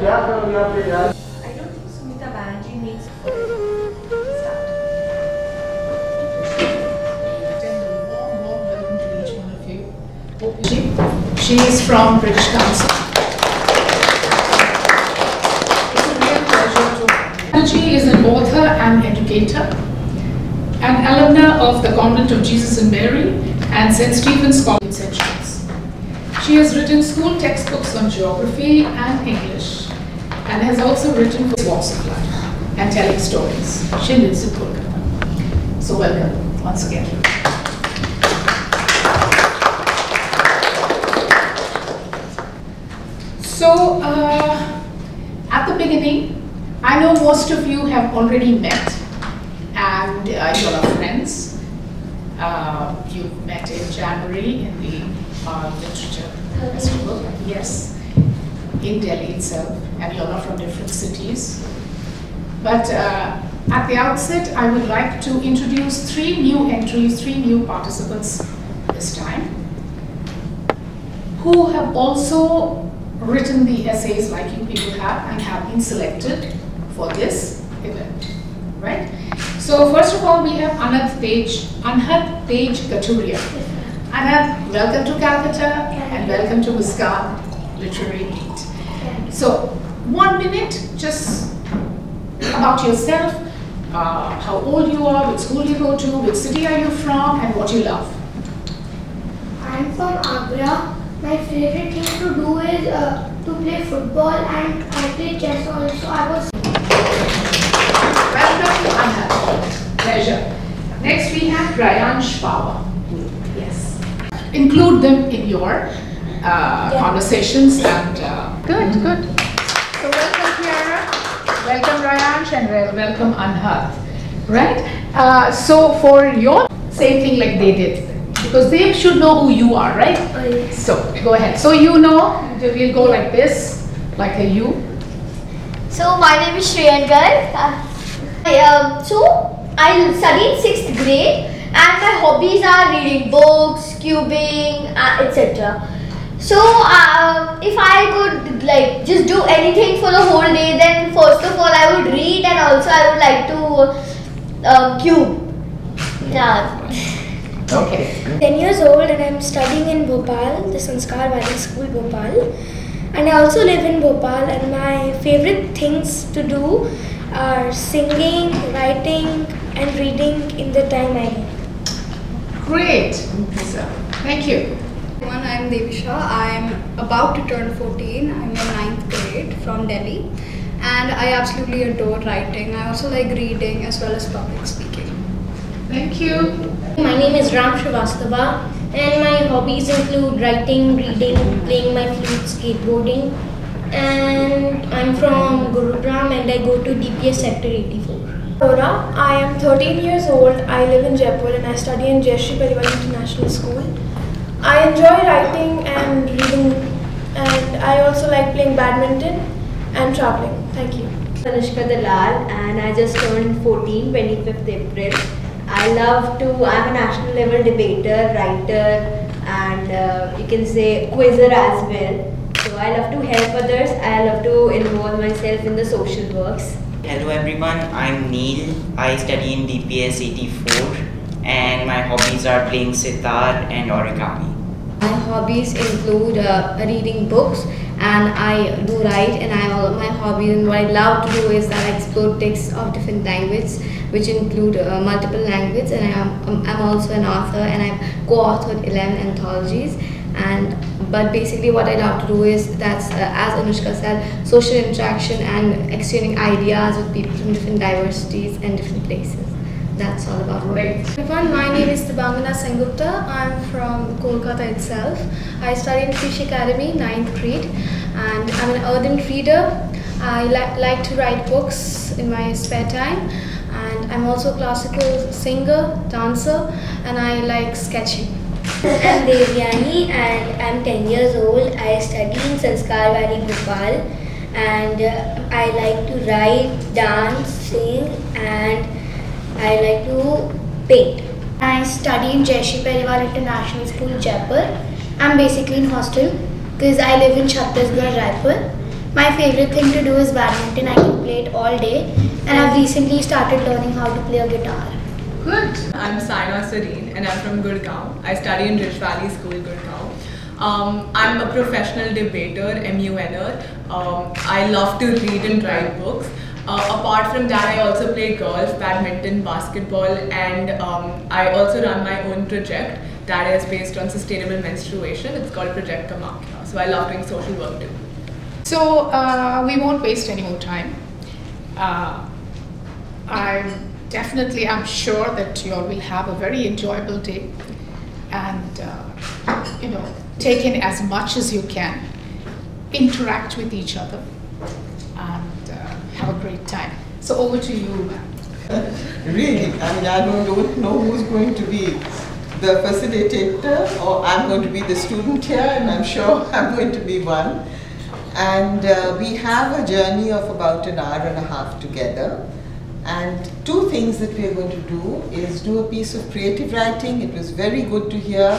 don't think Sumita Banerjea needs start. Warm welcome to each one of you. She is from British Council. It's a real pleasure to have her. She is an author and educator, an alumna of the Convent of Jesus and Mary and St. Stephen's College sections. She has written school textbooks on geography and English and has also written for walks of life and telling stories. She lives in Kolkata. So welcome once again. So at the beginning, I know most of you have already met and you all are friends. You've met in January in the Literature Festival, yes, in Delhi itself, and you all are from different cities. But at the outset, I would like to introduce three new entries, three new participants this time, who have also written the essays like you people have and have been selected for this event, right? So first of all, we have Anhat Tej Katuria. Anhat, welcome to Calcutta and welcome to MUSKAAN Literary Meet. So 1 minute, just about yourself, how old you are, which school you go to, which city are you from, and what you love. I'm from Agra. My favorite thing to do is to play football, and I play chess also. Welcome to Anhat. Pleasure. Next we have Rayansh Pava. Yes. Include them in your conversations and good. So welcome Kiara, welcome Rayansh, and welcome Anhat. Right? So for your same thing like they did, because they should know who you are, right? Oh, yes. So go ahead. So you know, we'll go like this, like a U. So my name is Shreyankar. So I studied 6th grade and my hobbies are reading books, cubing, etc. So if I could like just do anything for the whole day, then first of all I would read, and also I would like to cube. Yeah. Okay. 10 years old and I'm studying in Bhopal, the Sanskar Valley School, Bhopal. And I also live in Bhopal, and my favorite things to do are singing, writing and reading in the time I get. Great. So, thank you. Everyone, I'm Devisha. I'm about to turn 14. I'm in 9th grade from Delhi, and I absolutely adore writing. I also like reading as well as public speaking. Thank you. My name is Ram Shrivastava, and my hobbies include writing, reading, playing my flute, skateboarding, and I'm from Gurugram and I go to DPS Sector 84. Aurora, I am 13 years old. I live in Jaipur and I study in Jayashree Parival International School. I enjoy writing and reading, and I also like playing badminton and traveling. Thank you. Anushka Dalal, and I just turned 14, 25th April. I'm a national level debater, writer, and you can say quizzer as well. So I love to help others. I love to involve myself in the social works. Hello everyone, I'm Neil. I study in DPS 84 and my hobbies are playing sitar and origami. My hobbies include reading books, and I do write, and my hobby and what I love to do is that I explore texts of different languages, which include multiple languages, and I'm also an author, and I've co-authored 11 anthologies. But basically what I love to do is as Anushka said, social interaction and exchanging ideas with people from different diversities and different places. That's all about it. Everyone, my name is Tabangana Sengupta. I'm from Kolkata itself. I study in Fish Academy, 9th grade, and I'm an ardent reader. I like to write books in my spare time, and I'm also a classical singer, dancer, and I like sketching. I'm Devyani and I'm 10 years old. I study in Sanskar Valley, Bhopal, and I like to write, dance, sing, and I like to paint. I study in Jayashree Parival International School, Jaipur. I'm basically in hostel because I live in Chhattisgarh, Raipur. My favorite thing to do is badminton. I can play it all day, and I've recently started learning how to play a guitar. Good. I'm Saina Sareen and I'm from Gurgaon. I study in Rich Valley School, Gurgaon. I'm a professional debater, MUNer. I love to read and write books. Apart from that, I also play golf, badminton, basketball, and I also run my own project that is based on sustainable menstruation. It's called Project Kamakya. So I love doing social work too. So we won't waste any more time. I'm sure that you all will have a very enjoyable day, and take in as much as you can, interact with each other, and have a great time. So over to you, ma'am. Really, I don't know who's going to be the facilitator, or I'm going to be the student here, and I'm sure I'm going to be one. And we have a journey of about an hour and a half together. And two things that we are going to do is do a piece of creative writing. It was very good to hear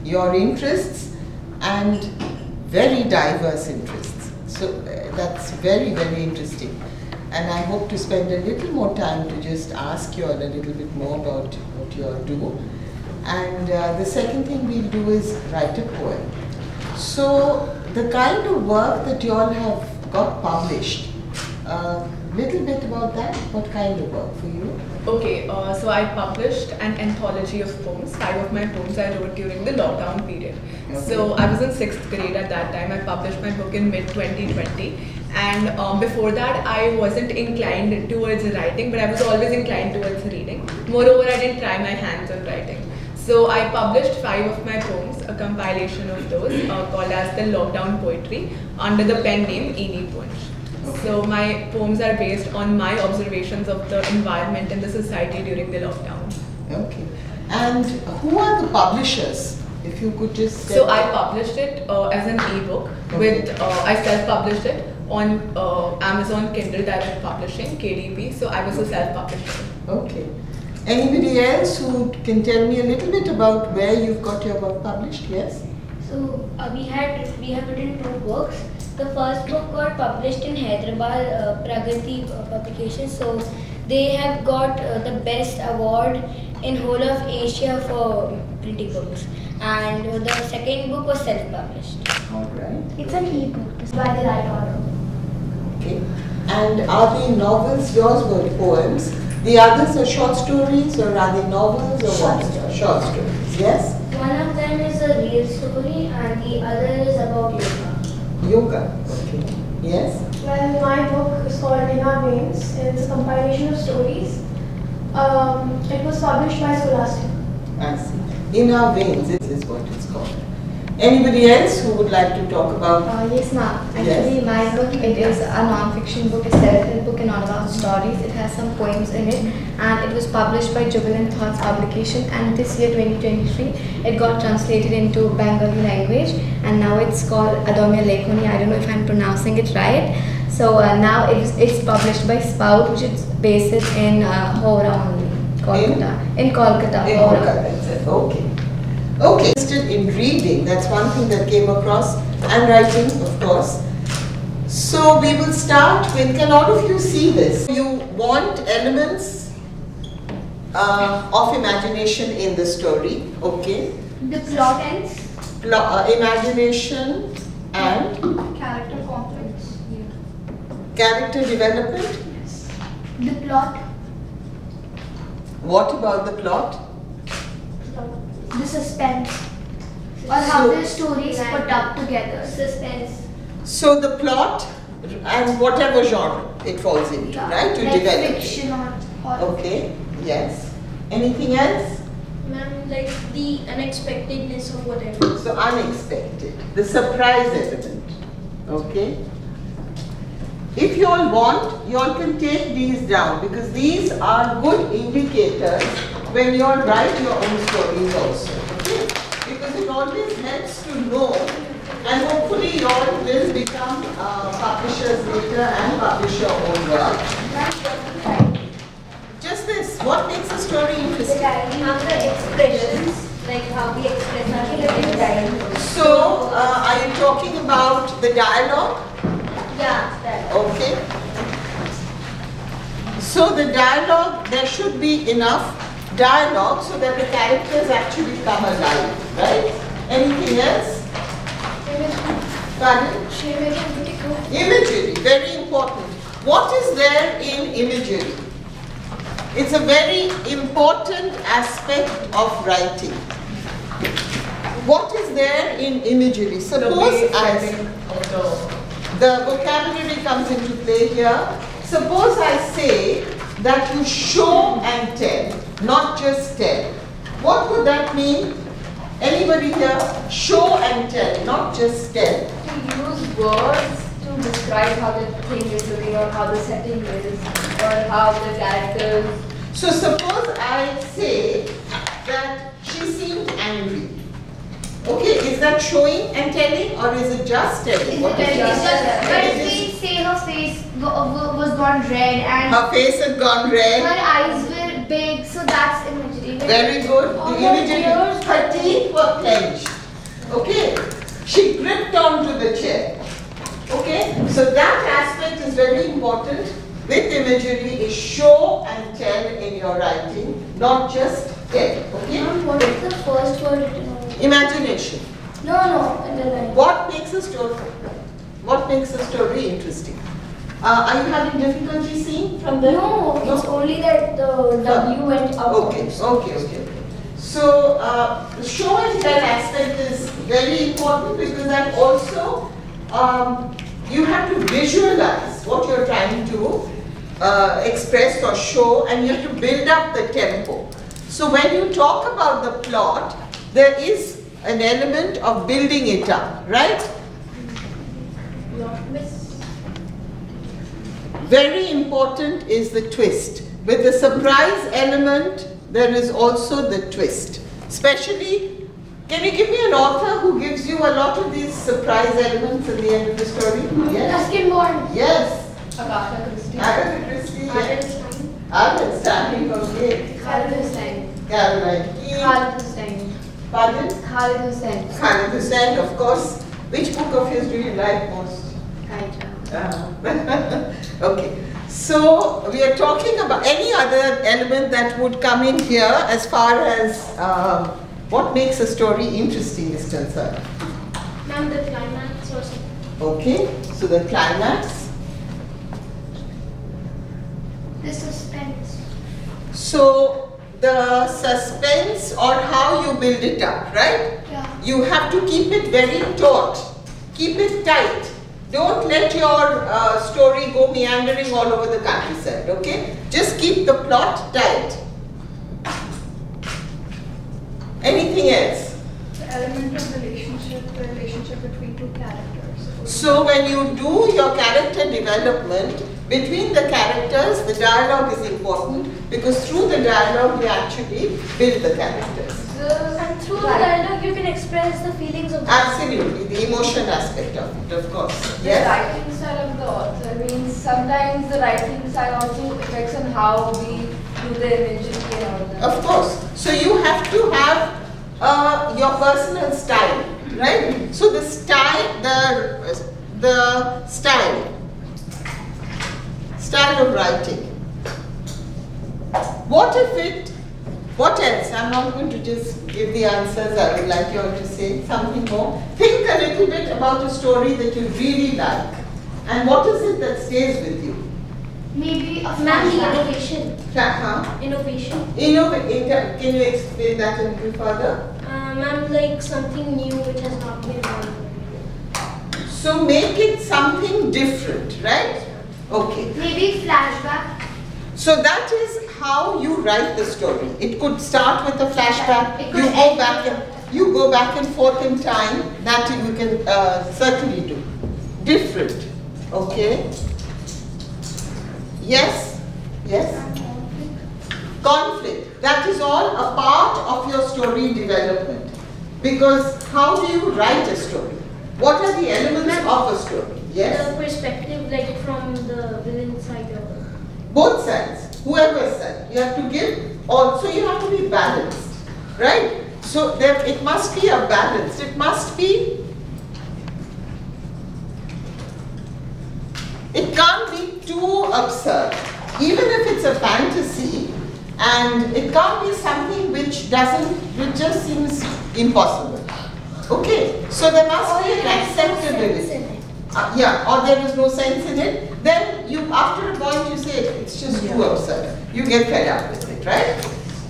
your interests and very diverse interests. So that's very, very interesting. And I hope to spend a little more time to just ask you all a little bit more about what you all do. And the second thing we'll do is write a poem. So the kind of work that you all have got published, little bit about that. What kind of work for you? Okay, so I published an anthology of poems. 5 of my poems I wrote during the lockdown period. Okay. So I was in 6th grade at that time. I published my book in mid-2020. And before that, I wasn't inclined towards writing, but I was always inclined towards reading. Moreover, I didn't try my hands on writing. So I published 5 of my poems, a compilation of those called as the Lockdown Poetry under the pen name Eni Punch. So my poems are based on my observations of the environment and the society during the lockdown. Okay. And who are the publishers? If you could just... So I published it as an ebook. With I self-published it on Amazon Kindle Direct Publishing, KDP. So I was a self-publisher. Okay. Anybody else who can tell me a little bit about where you've got your work published? Yes? So we have written 2 books. The first book got published in Hyderabad, Pragati Publications. So they have got the best award in whole of Asia for printing books. And the second book was self-published. All right. It's an e-book. It's by the right order. Okay. And are the novels, yours were poems, the others are short stories, or are they novels, or Short what? stories. Short stories, yes? One of them is a real story and the other is about yoga. Yoga, okay. Yes? Well, my book is called In Our Veins. It's a compilation of stories. It was published by Scholastic. I see. In Our Veins is what it's called. Anybody else who would like to talk about? Yes, ma'am. Actually, my book, it is a non-fiction book, a self-help book and all about stories. It has some poems in it, and it was published by Jubilant Thoughts Publication. And this year, 2023, it got translated into Bengali language, and now it's called Adomya Lekhoni. I don't know if I'm pronouncing it right. So now it's published by Spout, which is based in Howrah only, Kolkata. In Kolkata. In Kolkata, okay. Okay, interested in reading, that's one thing that came across, and writing, of course. So we will start with, can all of you see this? You want elements of imagination in the story, okay? The plot ends. Imagination and Character conflicts. character development. Yes. The plot. What about the plot? The suspense. Or how the story is put up together. Suspense. So the plot and whatever genre it falls into, right? To like develop. fiction or horror. Okay, yes. Anything else? Ma'am, like the unexpectedness of whatever. So unexpected, the surprise element, okay? If you all want, you all can take these down because these are good indicators when you all write your own stories also, okay? Because it always helps to know, and hopefully you all will become publishers later and publish your own work. Just this, what makes a story interesting? The expressions, like how we express our feelings. So, are you talking about the dialogue? Yeah, that. Okay. So the dialogue, there should be enough dialogue so that the characters actually come alive, right? Anything else? Pardon? Imagery, very important. What is there in imagery? It's a very important aspect of writing. What is there in imagery? Suppose the vocabulary comes into play here. Suppose I say that you show and tell, not just tell. What would that mean? Anybody here? Show and tell, not just tell. To use words to describe how the thing is doing or how the setting is or how the characters. So suppose I say that she seemed angry. Okay, is that showing and telling or is it just telling? What is But it if is- we say her face was gone red and Her face had gone her red. eyes were big, so that's imagery. Very good. All The her imagery. ears Her teeth were clenched. Okay. She gripped onto the chair. Okay. So that aspect is very important. With imagery is show and tell in your writing, not just tell. Okay. What is the first word? Imagination. No, underline. What makes a story? What makes a story interesting? Are you having difficulty seeing from there? No, it's only that the W went up. Okay. So, show and tell aspect is very important because that also you have to visualize what you're trying to express or show, and you have to build up the tempo. So when you talk about the plot, there is an element of building it up, right? Very important is the twist. With the surprise element, there is also the twist. Especially, can you give me an author who gives you a lot of these surprise elements at the end of the story? Yes. Ruskin Bond. Yes. Agatha Christie. Agatha Christie. Yes. Albert Stanley. Okay. Khalid Hussain. Caroline Keene. Khalid Hussain. Pardon? Khalid Hussain. Khalid Hussain, of course. Which book of his do you like most? Okay, so we are talking about any other element that would come in here as far as what makes a story interesting is concerned. Ma'am, the climax or something. Okay, so the climax. The suspense. So the suspense or how you build it up, right? Yeah. You have to keep it very taut, keep it tight. Don't let your story go meandering all over the countryside, okay? Just keep the plot tight. Anything else? The element of relationship, the relationship between two characters. So when you do your character development, between the characters, the dialogue is important because through the dialogue you actually build the characters. And through the dialogue, you can express the feelings of the Absolutely, the emotion aspect of it, of course. The Yes. writing style of the author means sometimes the writing style also affects on how we do the imagery and all that. Of course. So you have to have your personal style, right? So the style, the style of writing. What else? I'm not going to just give the answers. I would like you all to say something more. Think a little bit about a story that you really like. And what is it that stays with you? maybe a family innovation. Innovation. Innovation. Can you explain that a little further? Ma'am, like something new which has not been done. So make it something different, right? Okay. Maybe flashback. So that is how you write the story. It could start with a flashback. It You could go end back with and you go back and forth in time. That you can certainly do. Different. Okay. Yes. Yes. Conflict. That is all a part of your story development. Because how do you write a story? What are the elements of a story? Yes. The perspective, like from the villain side or Both sides, whoever side, you have to give. Also, you have to be balanced, right? So there, it must be a balance. It must be too absurd, even if it's a fantasy, and it can't be something which just seems impossible. Okay, so there must be an acceptability. Yeah, or there is no sense in it, then you, after a point, you say it's just too absurd. You get fed up with it, right?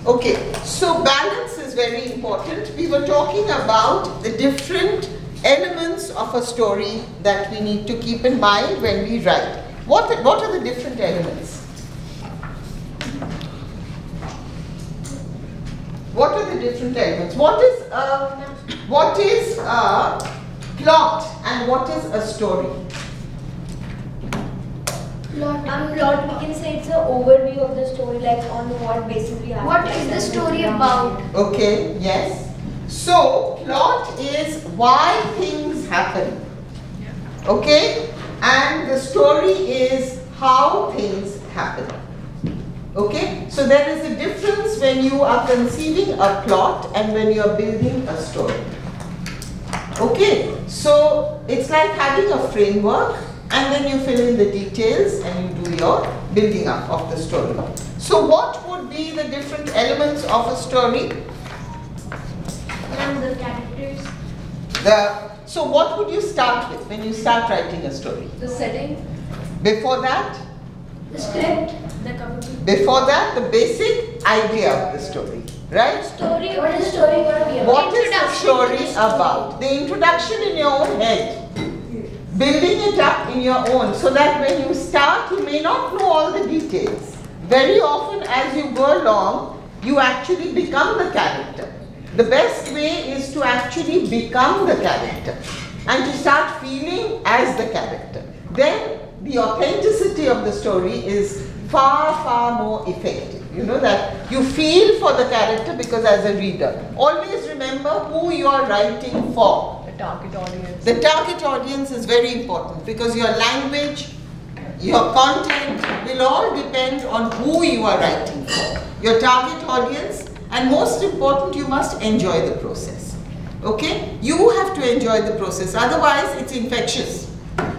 Okay, so balance is very important. We were talking about the different elements of a story that we need to keep in mind when we write. What are the different elements? What are the different elements? What is a plot and what is a story? Plot, we can say it's an overview of the story, like on what basis we have. What is the story about? Okay, yes. So, plot is why things happen. Okay? And the story is how things happen. Okay? So, there is a difference when you are conceiving a plot and when you are building a story. Okay? So, it's like having a framework and then you fill in the details and you do your building up of the story. So, what would be the different elements of a story? And the characters. So what would you start with when you start writing a story? The setting. Before that? The script. The cover. Before that, the basic idea of the story, right? Story. What is the story going to be about? What is the story about? The introduction in your own head. Building it up in your own, so that when you start, you may not know all the details. Very often as you go along, you actually become the character. The best way is to actually become the character and to start feeling as the character. Then the authenticity of the story is far, far more effective. You know that you feel for the character because as a reader, always remember who you are writing for. The target audience. The target audience is very important because your language, your content will all depend on who you are writing for. Your target audience. And most important, you must enjoy the process. Okay? You have to enjoy the process, otherwise it's infectious.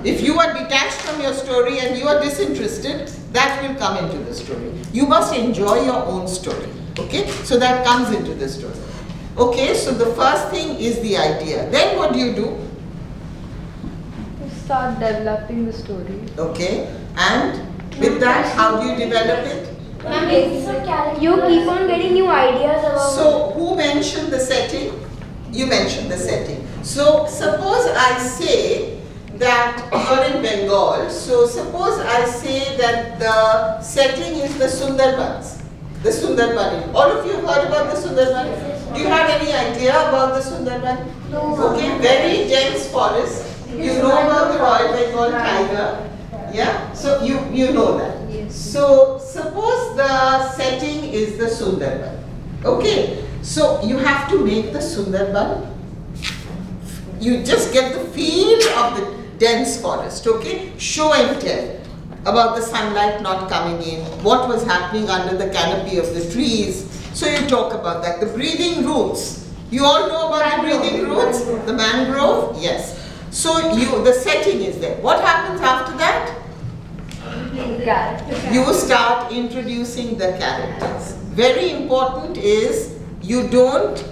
If you are detached from your story and you are disinterested, that will come into the story. You must enjoy your own story. Okay? So that comes into the story. Okay, so the first thing is the idea. Then what do? You start developing the story. Okay, and with that, how do you develop it? You keep on getting new ideas about. So, who mentioned the setting? You mentioned the setting. So, suppose I say that you're in Bengal. So, suppose I say that the setting is the Sundarbans. The Sundarban. All of you heard about the Sundarban? Do you have any idea about the Sundarban? No. Okay, very dense forest. You know about the Royal Bengal tiger. Yeah, so you know that. So suppose the setting is the Sundarban. Okay, so you have to make the Sundarban. You just get the feel of the dense forest. Okay, show and tell about the sunlight not coming in, what was happening under the canopy of the trees. So you talk about that. The breathing roots. You all know about the breathing roots? The mangrove? Yes. So the setting is there. What happens after that? You start introducing the characters. Very important is you don't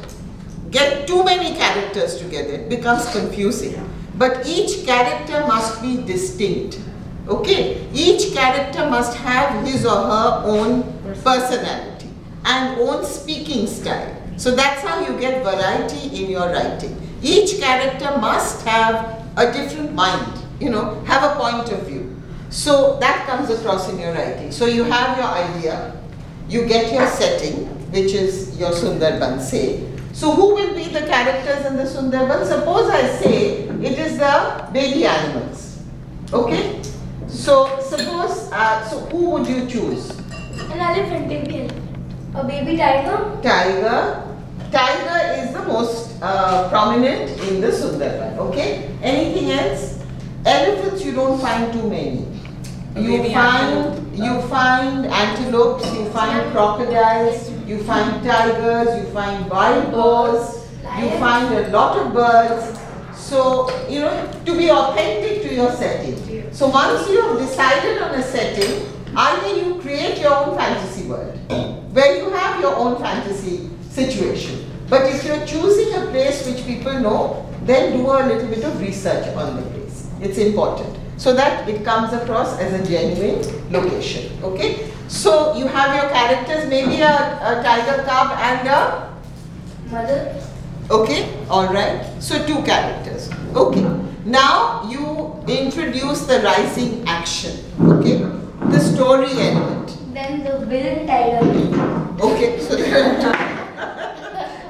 get too many characters together. It becomes confusing. But each character must be distinct. Okay? Each character must have his or her own personality and own speaking style. So that's how you get variety in your writing. Each character must have a different mind, you know, have a point of view. So that comes across in your writing. So you have your idea, you get your setting, which is your Sundarban, say. So who will be the characters in the Sundarban? Suppose I say it is the baby animals. Okay? So suppose, so who would you choose? An elephant, baby elephant. A baby tiger. Tiger. Tiger is the most prominent in the Sundarban. Okay? Anything else? Elephants you don't find too many. You find antelopes, you find crocodiles, you find tigers, you find wild boars, you find a lot of birds. So, you know, to be authentic to your setting. So once you have decided on a setting, either you create your own fantasy world, where you have your own fantasy situation. But if you're choosing a place which people know, then do a little bit of research on the place. It's important, so that it comes across as a genuine location. Okay? So you have your characters, maybe a tiger cub and a mother. Okay, alright. So 2 characters. Okay. Now you introduce the rising action. Okay. The story element. Then the villain title. Okay, so there are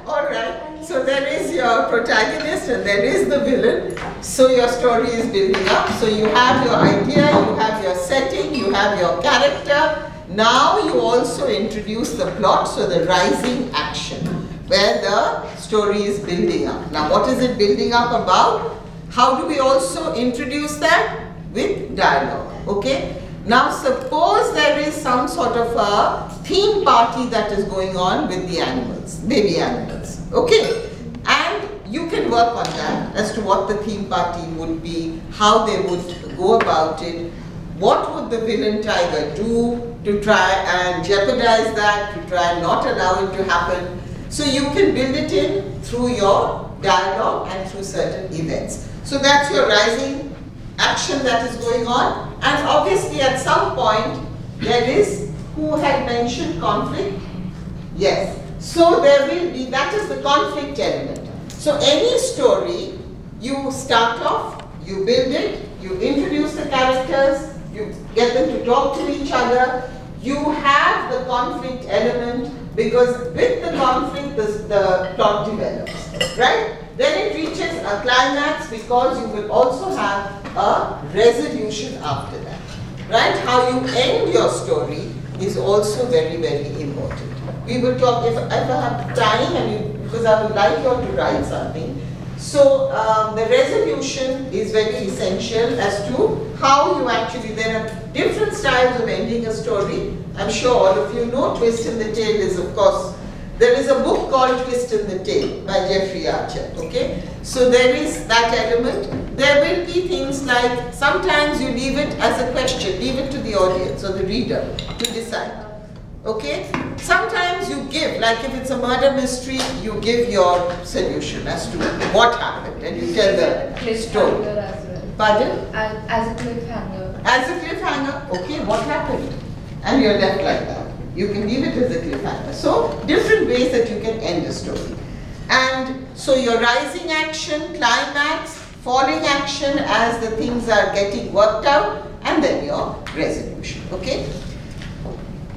2. Alright. So there is your protagonist and there is the villain. So your story is building up. So you have your idea, you have your setting, you have your character. Now you also introduce the plot, so the rising action, where the story is building up. Now what is it building up about? How do we also introduce that? With dialogue. Okay? Now suppose there is some sort of a theme party that is going on with the animals, baby animals. Okay? And you can work on that as to what the theme party would be, how they would go about it, what would the villain tiger do to try and jeopardize that, to try and not allow it to happen. So you can build it in through your dialogue and through certain events. So that's your rising action that is going on. And obviously at some point there is, who had mentioned conflict? Yes. So there will be, that is the conflict element. So any story, you start off, you build it, you introduce the characters, you get them to talk to each other, you have the conflict element, because with the conflict the plot develops, right? Then it reaches a climax because you will also have a resolution after that, right? How you end your story is also very, very important. We will talk, if I have time, and because I would like you all to write something. So the resolution is very essential as to how you actually, there are different styles of ending a story. I'm sure all of you know Twist in the Tail is, of course, there is a book called Twist in the Tail by Jeffrey Archer, okay? So there is that element. There will be things like, sometimes you leave it as a question, leave it to the audience or the reader to decide. Okay? Sometimes you give, like if it's a murder mystery, you give your solution as to what happened and you tell the story. As well. Pardon? As a cliffhanger. As a cliffhanger, okay, what happened? And you're left like that. You can leave it as a cliffhanger. So, different ways that you can end a story. And so your rising action, climax, falling action as the things are getting worked out, and then your resolution, okay?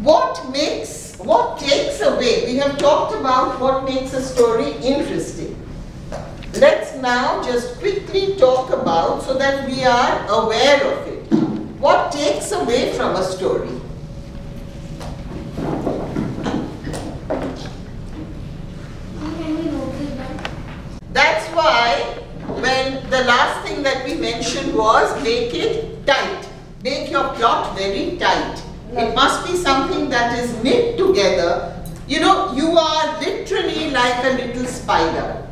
What takes away, we have talked about what makes a story interesting. Let's now just quickly talk about, so that we are aware of it, what takes away from a story. That's why when the last thing that we mentioned was make it tight. Make your plot very tight. It must be something that is knit together. You know, you are literally like a little spider.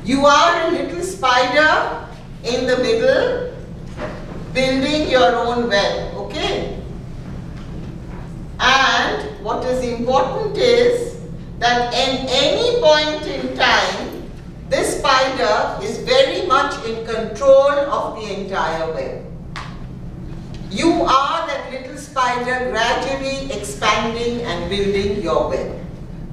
You are a little spider in the middle, building your own web, okay? And what is important is that at any point in time, this spider is very much in control of the entire web. You are that little spider gradually expanding and building your web.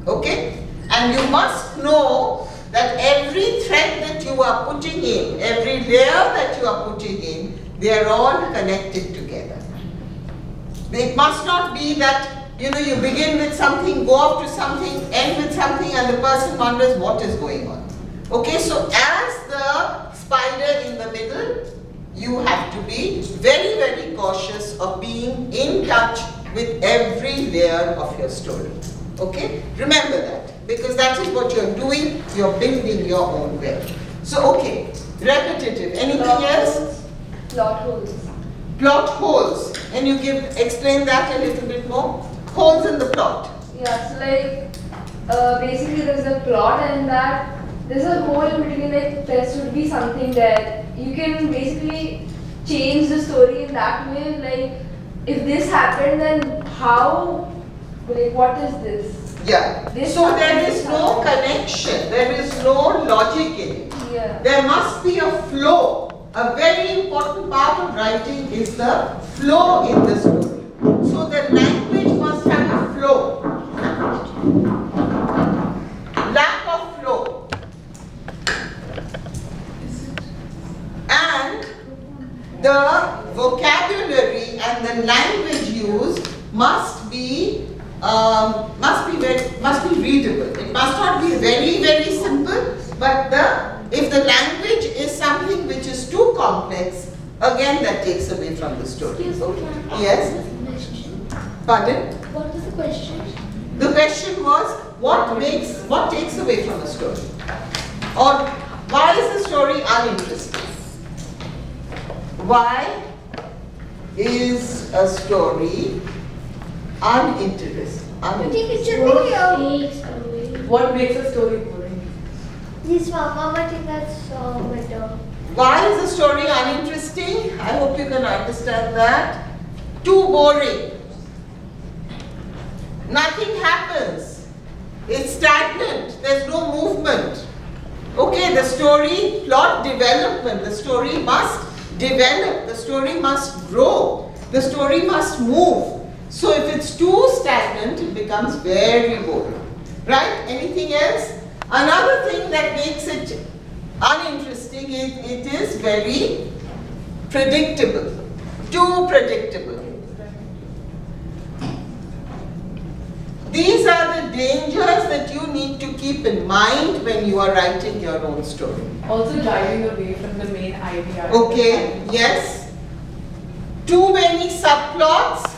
Okay? And you must know that every thread that you are putting in, every layer that you are putting in, they are all connected together. It must not be that, you know, you begin with something, go up to something, end with something, and the person wonders what is going on. Okay, so as the spider in the middle, you have to be very, very cautious of being in touch with every layer of your story. Okay? Remember that, because that is what you're doing, you're building your own web. So, okay, repetitive. Anything else? Plot holes. Plot holes. Can you explain that a little bit more? Holes in the plot. Yeah, so like, basically there's a plot and that there's a hole in between, like there should be something there. You can basically change the story in that way? Like, if this happened, then how? Like, what is this? Yeah. This So there happened, is this no happened. connection. There is no logic in it. Yeah. There must be a flow. A very important part of writing is the flow in the story. So the language must have a flow. Lack of flow. And the vocabulary and the language used must be readable. It must not be very, very simple, but if the language is something which is too complex, again that takes away from the story. Excuse me, Yes? Pardon? what was the question? The question was, what takes away from a story? Or why is the story uninteresting? Why is a story uninteresting? I think it should be What makes a story boring? Yes, Mama, I think that's better. Why is a story uninteresting? I hope you can understand that. Too boring. Nothing happens. It's stagnant. There's no movement. Okay, the story, plot development, the story must develop, the story must grow, the story must move. So if it's too stagnant, it becomes very boring. Right? Anything else? Another thing that makes it uninteresting is it is very predictable. Too predictable. These are the dangers that you need to keep in mind when you are writing your own story. Also driving away from the main idea. Okay, yes. Too many subplots.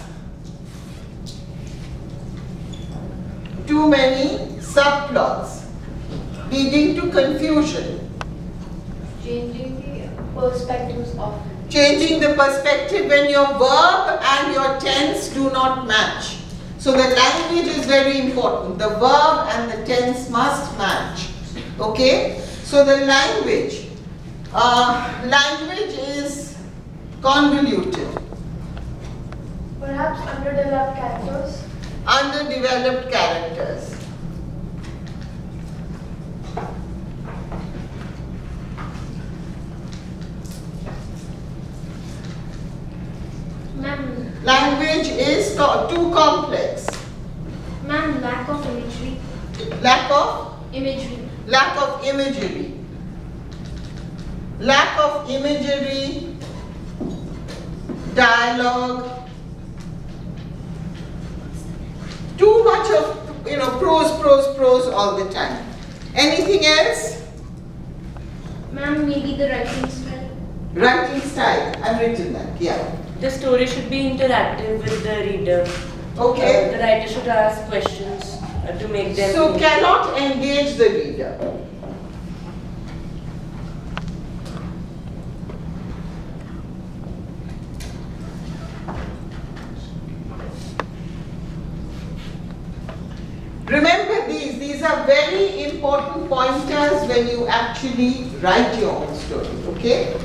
Too many subplots, leading to confusion. Changing the perspectives of it. Changing the perspective when your verb and your tense do not match. So the language is very important. The verb and the tense must match. Okay? So the language is convoluted. Perhaps underdeveloped characters. Underdeveloped characters. Ma'am, Language is too complex. ma'am, lack of imagery. Lack of Imagery. Lack of imagery. Lack of imagery, dialogue, too much of, prose all the time. Anything else? Ma'am, maybe the writing style. Writing style, I've written that, yeah. The story should be interactive with the reader. Okay. The writer should ask questions to make them So think. cannot engage the reader. Remember these are very important pointers when you actually write your own story, okay?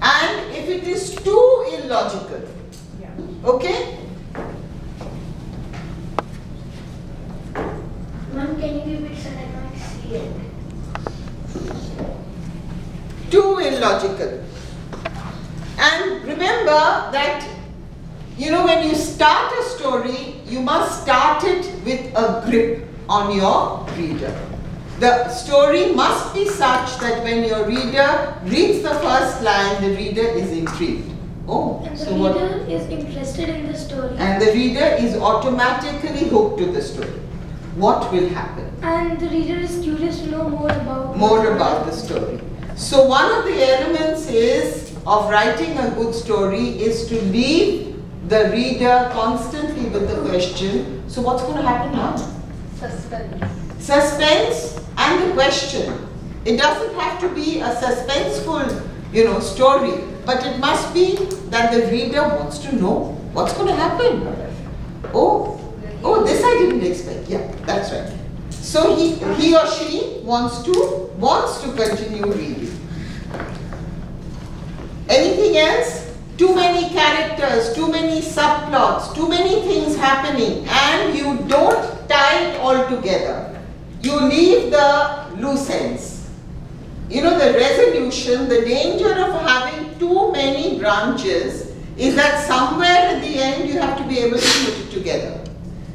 And if it is too illogical, okay? Ma'am, can you give it so I can't see it? Too illogical. And remember that, when you start a story, you must start it with a grip on your reader. The story must be such that when your reader reads the first line, the reader is intrigued. Oh, And the so what? reader is interested in the story. And the reader is automatically hooked to the story. What will happen? And the reader is curious to know more about the story. So one of the elements of writing a good story is to leave the reader constantly with the question, so what's going to happen now? Suspense. Suspense and the question. It doesn't have to be a suspenseful, story, but it must be that the reader wants to know what's going to happen. Oh, this I didn't expect. Yeah, that's right. So he or she wants to continue reading. Anything else? Too many characters, too many subplots, too many things happening, and you don't tie it all together. You leave the loose ends. You know, the resolution, the danger of having too many branches is that somewhere at the end you have to be able to put it together.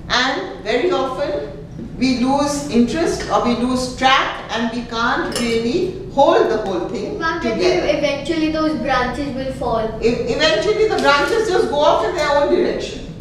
And very often we lose interest or we lose track and we can't really hold the whole thing together. Eventually those branches will fall. Eventually the branches just go off in their own direction.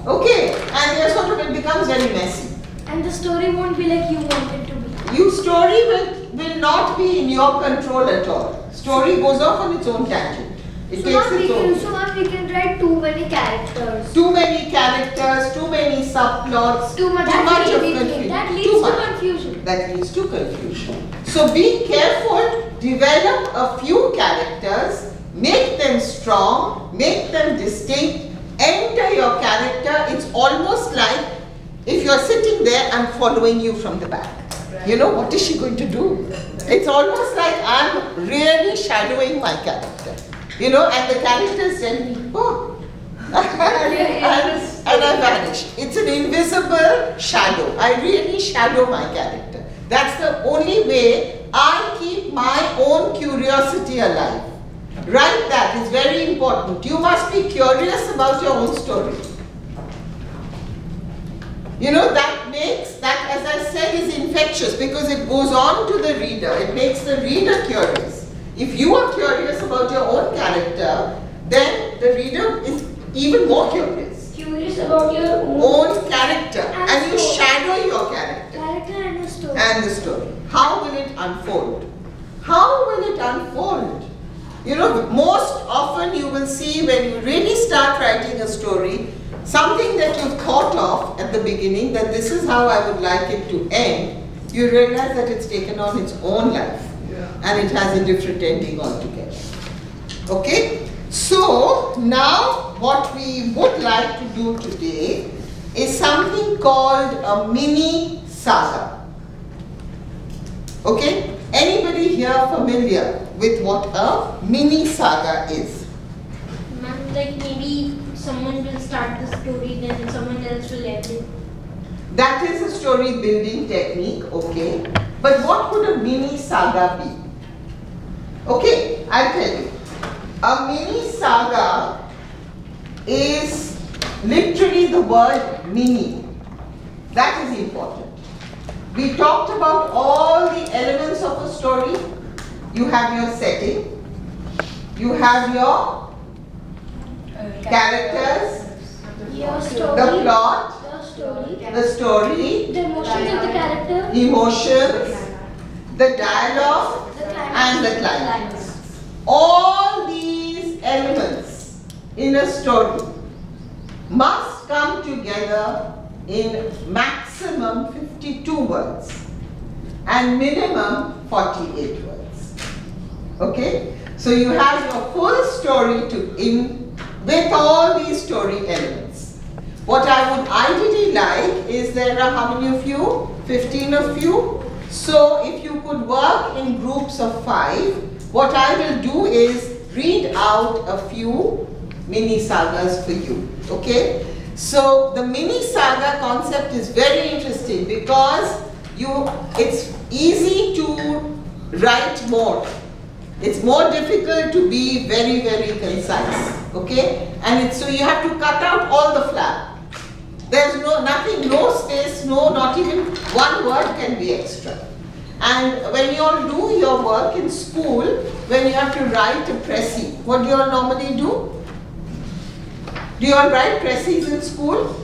Okay, and it becomes very messy. And the story won't be like you want it to be. Your story will not be in your control at all. Story goes off on its own tangent. It takes its own. So we can write too many characters. Too many characters, too many subplots, too much of confusion. confusion. That leads to confusion. That leads to confusion. So be careful, develop a few characters, make them strong, make them distinct, enter your character. It's almost like if you're sitting there, I'm following you from the back. You know, what is she going to do? It's almost like I'm really shadowing my character. You know, and the characters tell me, oh, and I vanish. It's an invisible shadow. I really shadow my character. That's the only way I keep my own curiosity alive. Write that, it's very important. You must be curious about your own story. You know, that makes, that as I said, is infectious because it goes on to the reader. It makes the reader curious. If you are curious about your own character, then the reader is even more curious. Curious about your own character. And you shadow your character. Character and the story. And the story. How will it unfold? How will it unfold? You know, most often you will see when you really start writing a story, something that you've thought of at the beginning, that this is how I would like it to end, you realize that it's taken on its own life. And it has a different ending altogether. Okay? So, now what we would like to do today is something called a mini saga. Okay? Anybody here familiar with what a mini saga is? Ma'am, like maybe someone will start the story, then someone else will end it. That is a story building technique, okay? But what would a mini saga be? Okay, I'll tell you. A mini saga is literally the word mini. That is important. We talked about all the elements of a story. You have your setting, you have your characters, your story, the plot, the story, the emotions of the character, emotions, the dialogue, and the climax. All these elements in a story must come together in maximum 52 words and minimum 48 words. Okay? So you have your full story with all these story elements. What I would ideally like is there are how many of you? 15 of you. So if you could work in groups of 5, what I will do is read out a few mini sagas for you. Okay? So the mini saga concept is very interesting because it's easy to write more. It's more difficult to be very, very concise. Okay? And so you have to cut out all the flap. There's nothing, no space, not even one word can be extra. And when you all do your work in school, when you have to write a précis, what do you all normally do? Do you all write précis in school?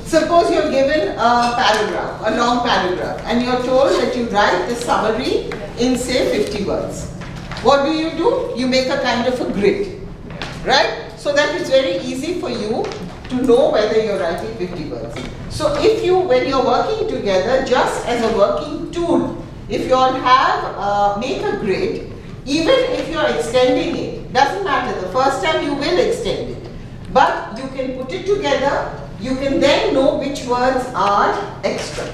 Suppose you're given a paragraph, a long paragraph, and you're told that you write the summary in say 50 words. What do? You make a kind of a grid, right? So that it's very easy for you to know whether you're writing 50 words. So when you're working together, just as a working tool, if you all have, make a grid, even if you're extending it, doesn't matter, the first time you will extend it. But you can put it together, you can then know which words are extra.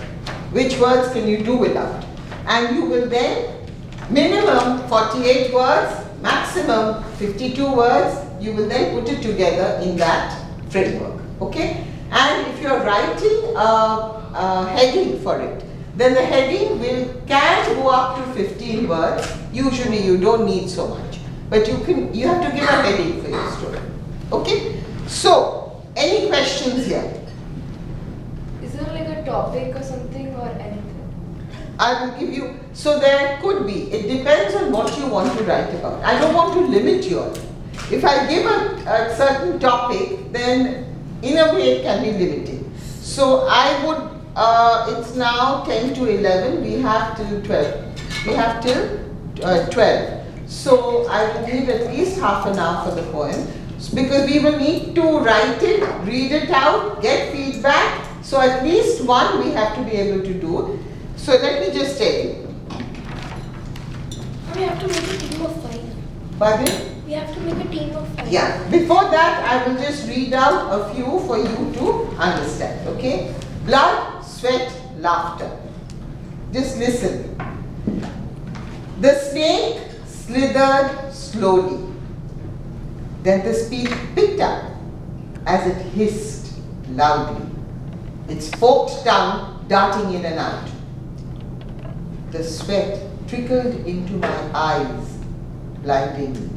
which words can you do without. And you will then, minimum 48 words, maximum 52 words, you will then put it together in that framework. Okay? And if you are writing a heading for it, then the heading can go up to 15 words. Usually you don't need so much, but you have to give a heading for your story. Okay? So, any questions here? Is there like a topic or something or anything? I will give you, so there could be. It depends on what you want to write about. I don't want to limit you. If I give a certain topic, then in a way it can be limiting. So I would, it's now 10 to 11, we have till 12. We have till 12. So I will need at least half an hour for the poem, because we will need to write it, read it out, get feedback. So at least one we have to be able to do. So let me just tell you. We have to make a team of 5. Pardon? We have to make a team of 5. Yeah. Before that, I will just read out a few for you to understand. Okay? Blood, sweat, laughter. Just listen. The snake slithered slowly. Then the speed picked up as it hissed loudly, its forked tongue darting in and out. The sweat trickled into my eyes, blinding me.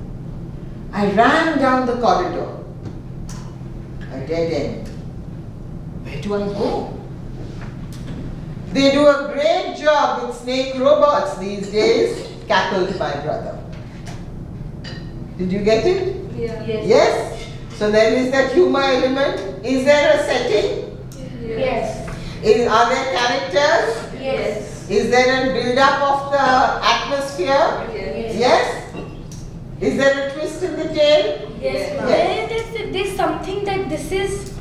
I ran down the corridor. A dead end. Where do I go? They do a great job with snake robots these days, cackled my brother. Did you get it? Yeah. Yes? So there is that humor element. Is there a setting? Yes. Are there characters? Yes. Is there a build-up of the atmosphere? Yes? Is there a twist in the tale? Yes. There's something that this is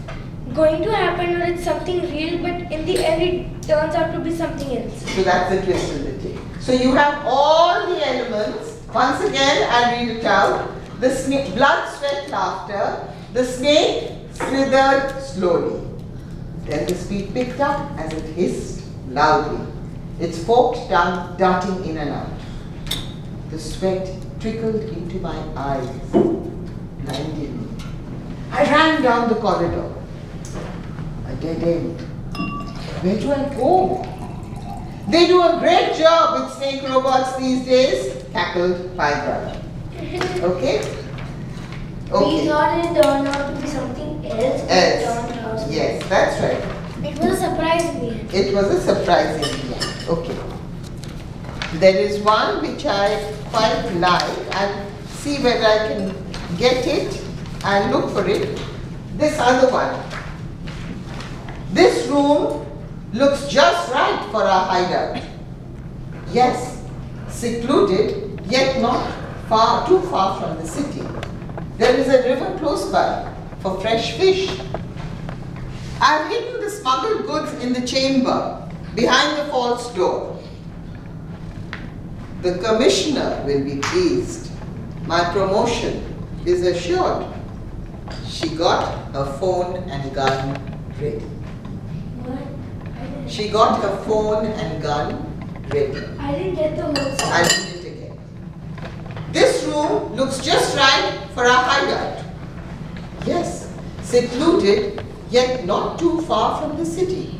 going to happen or it's something real, but in the end it turns out to be something else. So that's the twist in the tale. So you have all the elements. Once again, I'll read it out. The snake, blood, sweat, laughter. The snake slithered slowly. Then the speed picked up as it hissed loudly, its forked tongue darting in and out. The sweat trickled into my eyes, blinding me. I ran down the corridor. A dead end. Where do I go? They do a great job with snake robots these days, cackled my brother. Okay? We thought it turned out to be something else. Yes, that's right. It was a surprise in the end. It was a surprise in the end. Okay. There is one which I quite like. I'll see whether I can get it. I'll look for it. This other one. This room looks just right for our hideout. Yes, secluded, yet not too far from the city. There is a river close by for fresh fish. I've hidden the smuggled goods in the chamber behind the false door. The commissioner will be pleased. My promotion is assured. She got her phone and gun ready. What? She got her phone and gun ready. I didn't get the whole story. I'll read it again. This room looks just right for our hideout. Yes, secluded, yet not too far from the city.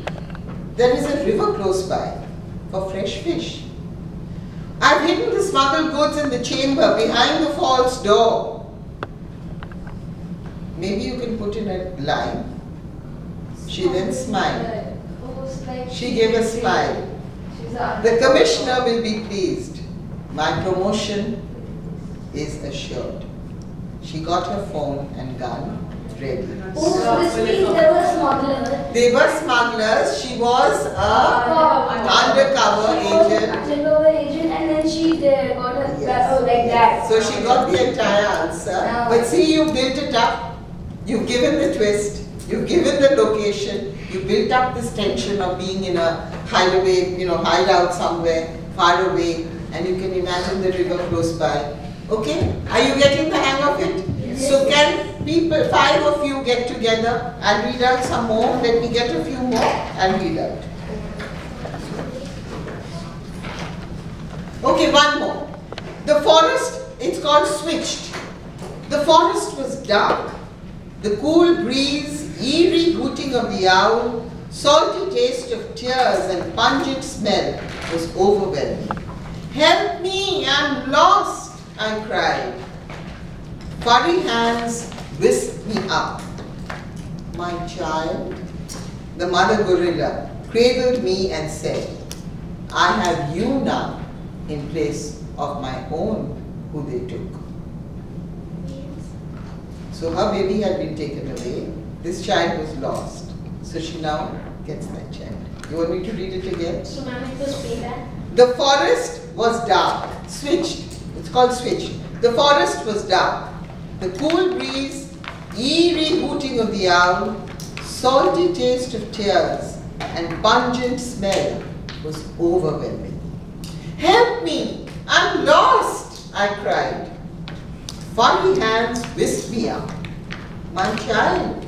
There is a river close by for fresh fish. I've hidden the smuggled goods in the chamber behind the false door. Maybe you can put in a line. She then smiled. She gave a smile. The commissioner will be pleased. My promotion is assured. She got her phone and gun ready. Oh, so this means there were smugglers. They were smugglers. She was an undercover agent. Undercover agent, and then she got a like that. So she got the entire answer. But see, you built it up. You've given the twist. You've given the location. You built up this tension of being in a hideaway, hideout somewhere far away, and you can imagine the river close by. Okay? Are you getting the hang of it? Yes. So can people, 5 of you get together? I'll read out some more. Let me get a few more and read out. Okay, one more. The forest, it's called switched. The forest was dark. The cool breeze, eerie hooting of the owl, salty taste of tears and pungent smell was overwhelming. Help me, I'm lost, I cried. Furry hands whisked me up. My child, the mother gorilla cradled me and said, I have you now in place of my own who they took. So her baby had been taken away. This child was lost. So she now gets that child. You want me to read it again? So ma'am, it was payback. The forest was dark. Switched. It's called switched. The forest was dark. The cool breeze, eerie hooting of the owl, salty taste of tears, and pungent smell was overwhelming. Help me! I'm lost! I cried. Furry hands whisked me up. My child,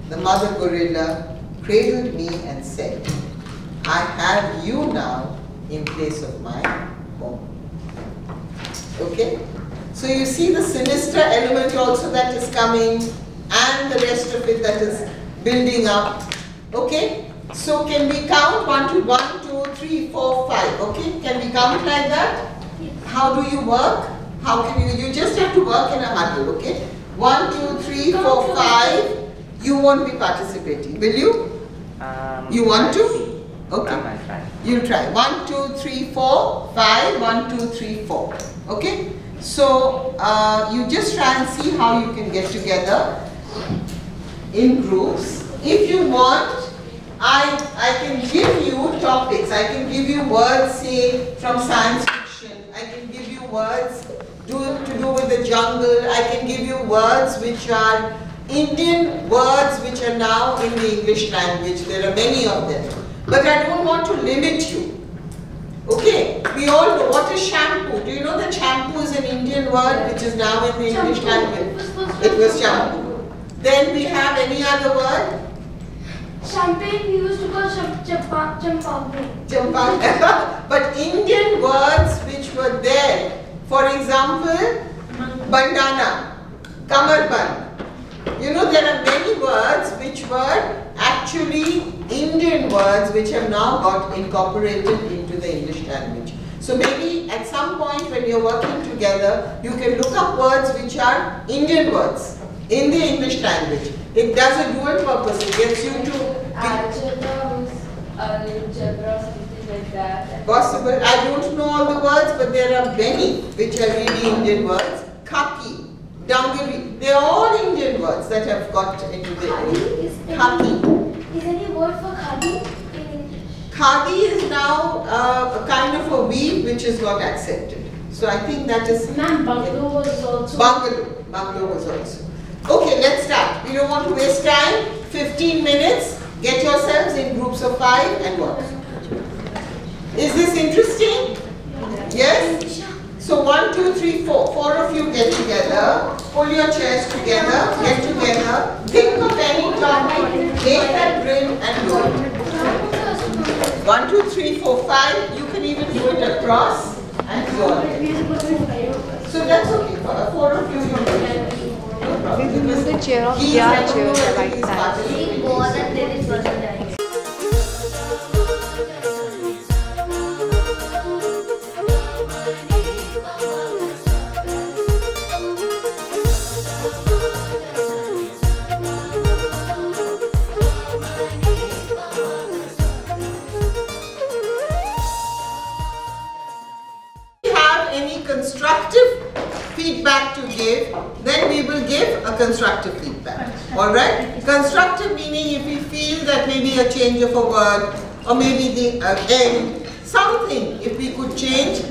the mother gorilla cradled me and said, I have you now in place of my home. Okay? So you see the sinister element also that is coming and the rest of it that is building up. Okay? So can we count 1, 2, 3, 4, 5? Okay? Can we count like that? How do you work? How can you? You just have to work in a huddle. Okay? 1, 2, 3, 4, 5. You won't be participating, will you? You want to? Okay. I'll try. You'll try. 1, 2, 3, 4, 5. 1, 2, 3, 4. Okay? So you just try and see how you can get together in groups. If you want, I can give you topics. I can give you words, say, from science fiction. I can give you words to do with the jungle. I can give you words which are Indian words which are now in the English language. There are many of them. But I don't want to limit you. Okay, we all know what is shampoo. Do you know that shampoo is an Indian word which is now in the English language? It was shampoo. Then we have any other word? Champagne we used to call champagne. But Indian words which were there, for example, bandana, kamarban. You know, there are many words which were actually Indian words which have now got incorporated into the English language. So maybe at some point when you're working together, you can look up words which are Indian words in the English language. It does a dual purpose. It gets you to algebra, something like that. possible. I don't know all the words, but there are many which are really Indian words. Khaki, dangari, they are all Indian words that have got into the khaki. Is any word for khadi in English? Khadi is now a kind of a weave which is not accepted. So I think that is. Ma'am, bungalow was also. Bungalow was also. Okay, let's start. We don't want to waste time. 15 minutes. Get yourselves in groups of 5 and work. Is this interesting? Yes? So 1, 2, 3, 4. 4 of you get together. Pull your chairs together. Get together. Think of any topic. Make that grin and go. 1, 2, 3, 4, 5. You can even do it across and go on. So that's okay. 4 of you will do it. No problem. We will move the chair of He their has chair no to the idea right he's side. participating. Go on and then it was a Constructive feedback to give, then we will give a constructive feedback. Alright? Constructive meaning if we feel that maybe a change of a word or maybe the end, something if we could change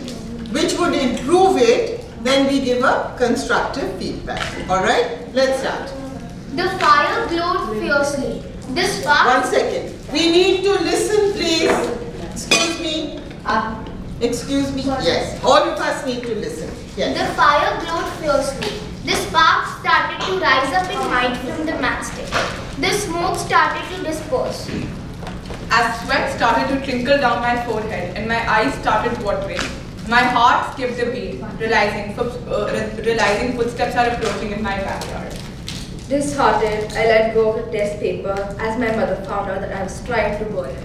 which would improve it, then we give a constructive feedback. Alright? Let's start. The fire glowed fiercely. The spark. 1 second. We need to listen, please. Excuse me. Excuse me. Yes. All of us need to listen. Yes. The fire glowed fiercely. The sparks started to rise up in might from the matchstick. The smoke started to disperse. As sweat started to trickle down my forehead and my eyes started watering, My heart skipped a beat, realizing footsteps are approaching in my backyard. Disheartened, I let go of the test paper as my mother found out that I was trying to burn it.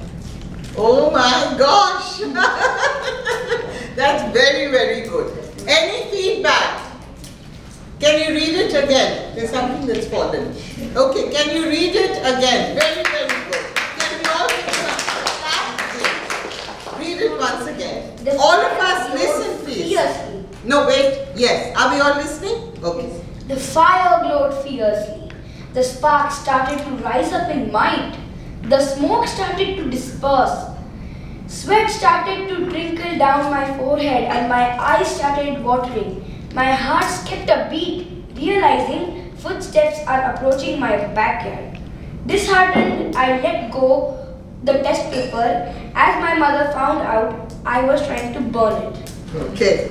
Oh my gosh! That's very, very good. Any feedback? Can you read it again? There's something that's fallen. Okay, can you read it again? Very, very good. Can we all read it once again? All of us listen, please. Fiercely. No, wait. Yes. Are we all listening? Okay. The fire glowed fiercely. The sparks started to rise up in might. The smoke started to disperse. Sweat started to trickle down my forehead and my eyes started watering. My heart skipped a beat, realizing footsteps are approaching my backyard. Disheartened, I let go the test paper as my mother found out I was trying to burn it. Okay.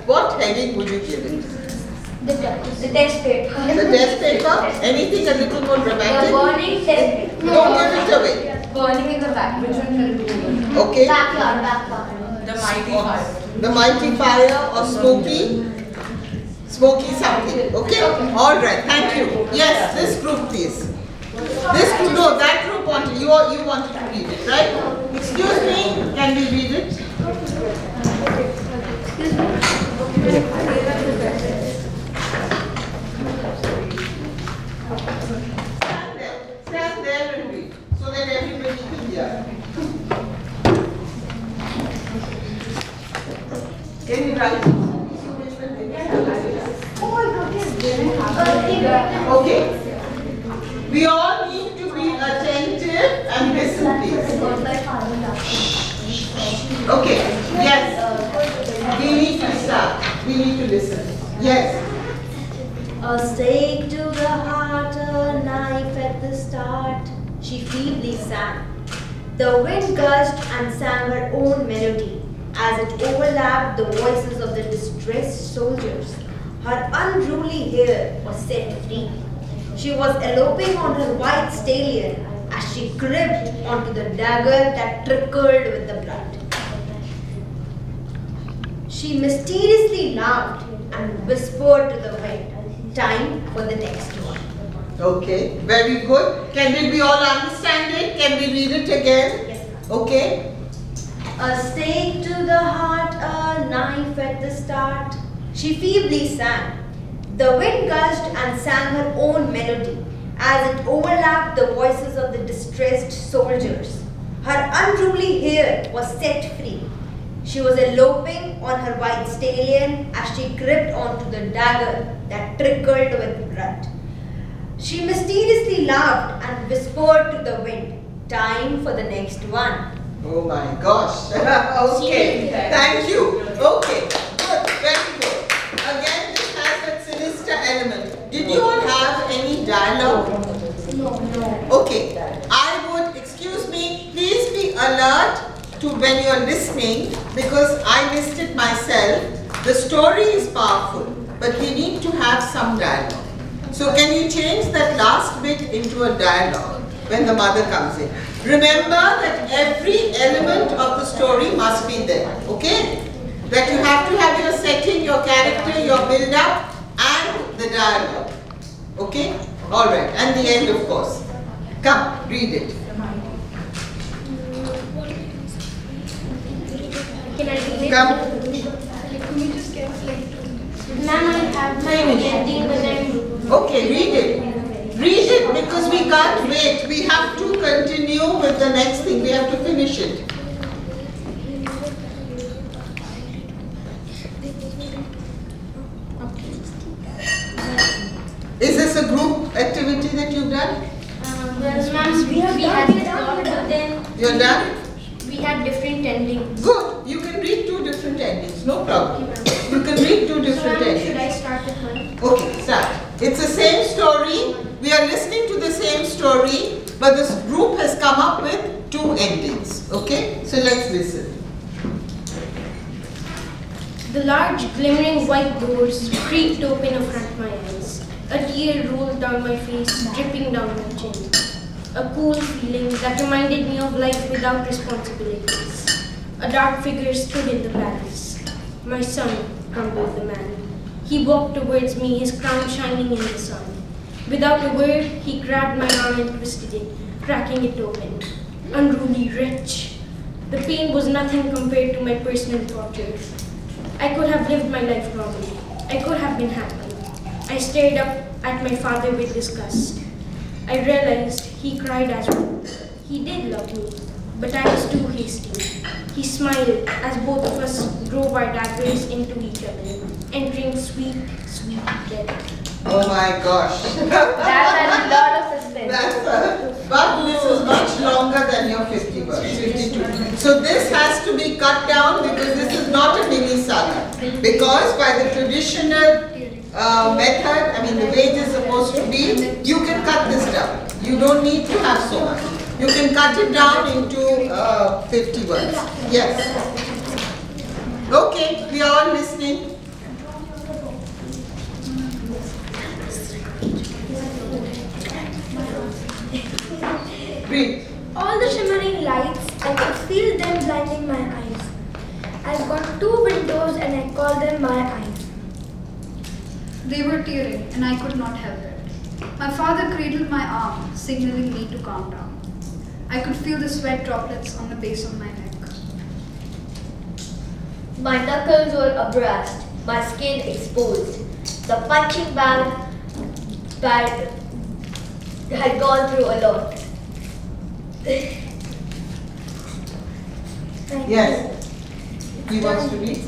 What heading would you give it? The test paper. The test paper? Anything a little more dramatic? The burning test paper. Don't give it away. Burning in the back. Which one shall we do? Okay. Backyard. The mighty fire. The mighty fire or smoky? Smoky something. Okay? Alright, thank you. Yes, this group please. This group, no, that group wanted, you wanted to read it, right? Excuse me, can we read it? Stand there and read, so that everybody can hear. Can you write? Okay. We all need to be attentive and listen, please. Okay. Yes. We need to start. We need to listen. Yes. A stake to the heart, a knife at the start, she feebly sang. The wind gushed and sang her own melody as it overlapped the voices of the distressed soldiers. Her unruly hair was set free. She was eloping on her white stallion as she gripped onto the dagger that trickled with the blood. She mysteriously laughed and whispered to the wind, "Time for the next one." Okay, very good. Did we all understand it? Can we read it again? Yes. Okay. A stake to the heart, a knife at the start, she feebly sang. The wind gushed and sang her own melody as it overlapped the voices of the distressed soldiers. Her unruly hair was set free. She was eloping on her white stallion as she gripped onto the dagger that trickled with blood. She mysteriously laughed and whispered to the wind, "Time for the next one." Oh my gosh. Okay. Thank you. Okay. Good. Very good. Again, this has that sinister element. Did you all have any dialogue? No. Okay. I would, excuse me, please be alert to when you're listening because I missed it myself. The story is powerful, but we need to have some dialogue. So can you change that last bit into a dialogue when the mother comes in? Remember that every element of the story must be there, okay? That you have to have your setting, your character, your build-up, and the dialogue, okay? Alright, and the end of course. Come, read it. Can I read it? Come. Ma'am, I have my ending when I'm... Okay, read it. Read it because we can't wait. We have to continue with the next thing. We have to finish it. Is this a group activity that you've done? Well, ma'am, we had but then You're done? we had different endings. Good. You can read two different endings. No problem. You can read two different endings. Should I start with one? Okay, start. It's the same story. We are listening to the same story, but this group has come up with two endings. Okay? So let's listen. The large, glimmering white doors creaked open in front of my eyes. A tear rolled down my face, dripping down my chin. A cool feeling that reminded me of life without responsibilities. A dark figure stood in the palace. "My son," grumbled the man. He walked towards me, his crown shining in the sun. Without a word, he grabbed my arm and twisted it, cracking it open. Unruly wretch! The pain was nothing compared to my personal torture. I could have lived my life normally. I could have been happy. I stared up at my father with disgust. I realized he cried as well. He did love me, but I was too hasty. He smiled as both of us drove our daggers into each other, entering sweet, sweet death. Oh my gosh. That had a lot of suspense. But this is much longer than your 50 words, 52. So this has to be cut down because this is not a mini saga. Because by the traditional method, I mean the way it is supposed to be, you can cut this down. You don't need to have so much. You can cut it down into 50 words. Yes. Okay, we are all listening. Read. All the shimmering lights, I could feel them blinding my eyes. I've got 2 windows and I call them my eyes. They were tearing and I could not help it. My father cradled my arm, signaling me to calm down. I could feel the sweat droplets on the base of my neck. My knuckles were abrased, my skin exposed. The punching bag had gone through a lot. Yes. He wants to read?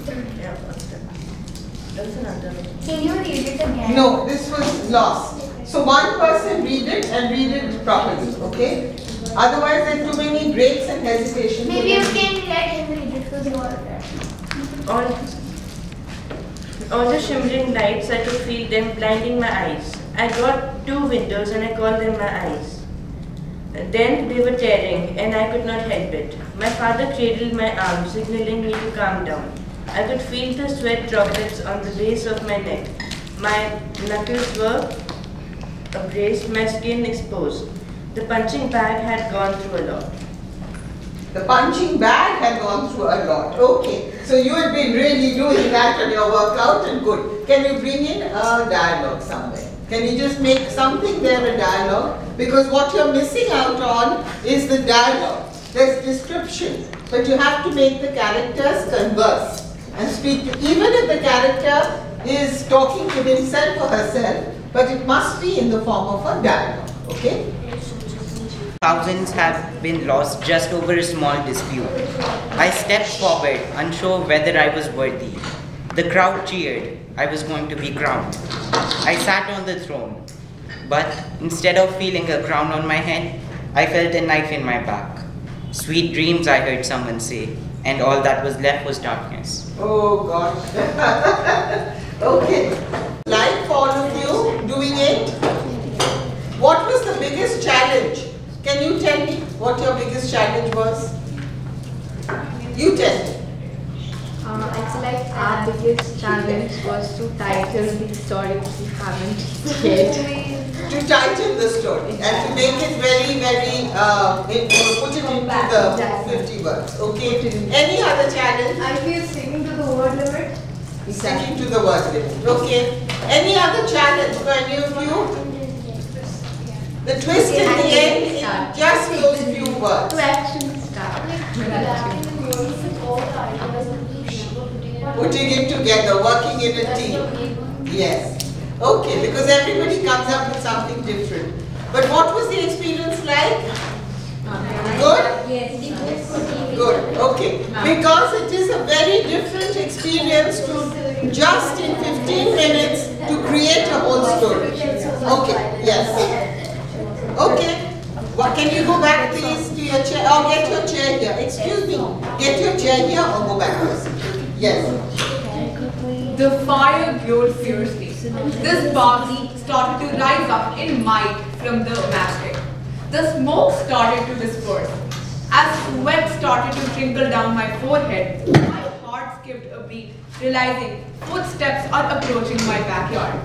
Can you read it again? No, this was lost. So one person read it and read it properly, okay? Otherwise there are too many breaks and hesitations. Maybe you can let him read it because you are there. All the shimmering lights, I could feel them blinding my eyes. I got 2 windows and I called them my eyes. Then they were tearing and I could not help it. My father cradled my arm, signaling me to calm down. I could feel the sweat droplets on the base of my neck. My knuckles were abrased, my skin exposed. The punching bag had gone through a lot. The punching bag had gone through a lot. Okay. So you had been really doing that on your workout and good. Can you bring in a dialogue somewhere? Can you just make something there a dialogue? Because what you're missing out on is the dialogue. There's description. But you have to make the characters converse and speak. Even if the character is talking to himself or herself, but it must be in the form of a dialogue. Okay? Thousands have been lost just over a small dispute. I stepped forward, unsure whether I was worthy. The crowd cheered. I was going to be crowned. I sat on the throne, but instead of feeling a crown on my head, I felt a knife in my back. Sweet dreams, I heard someone say, and all that was left was darkness. Oh gosh. Okay. Like for all of you doing it, what was the biggest challenge? Can you tell me what your biggest challenge was? You tell me. I feel like our biggest challenge was to title the story which we haven't yet. To title the story and to make it very, very, put it into the 50 words. Okay. Any other challenge? I feel sticking to the word limit. Sticking to the word limit. Okay. Any other challenge for any of you? The twist in the end is just those few words. To actually start. Putting it together, working in a team. Yes. Okay, because everybody comes up with something different. But what was the experience like? Good? Yes. Good. Okay. Because it is a very different experience to just in 15 minutes to create a whole story. Okay. Yes. Okay. What, can you go back please to your chair? Or get your chair here. Excuse me. Get your chair here or go back. Yes. The fire glowed fiercely. This box started to rise up in might from the matchstick. The smoke started to disperse. As sweat started to trickle down my forehead, my heart skipped a beat, realizing footsteps are approaching my backyard.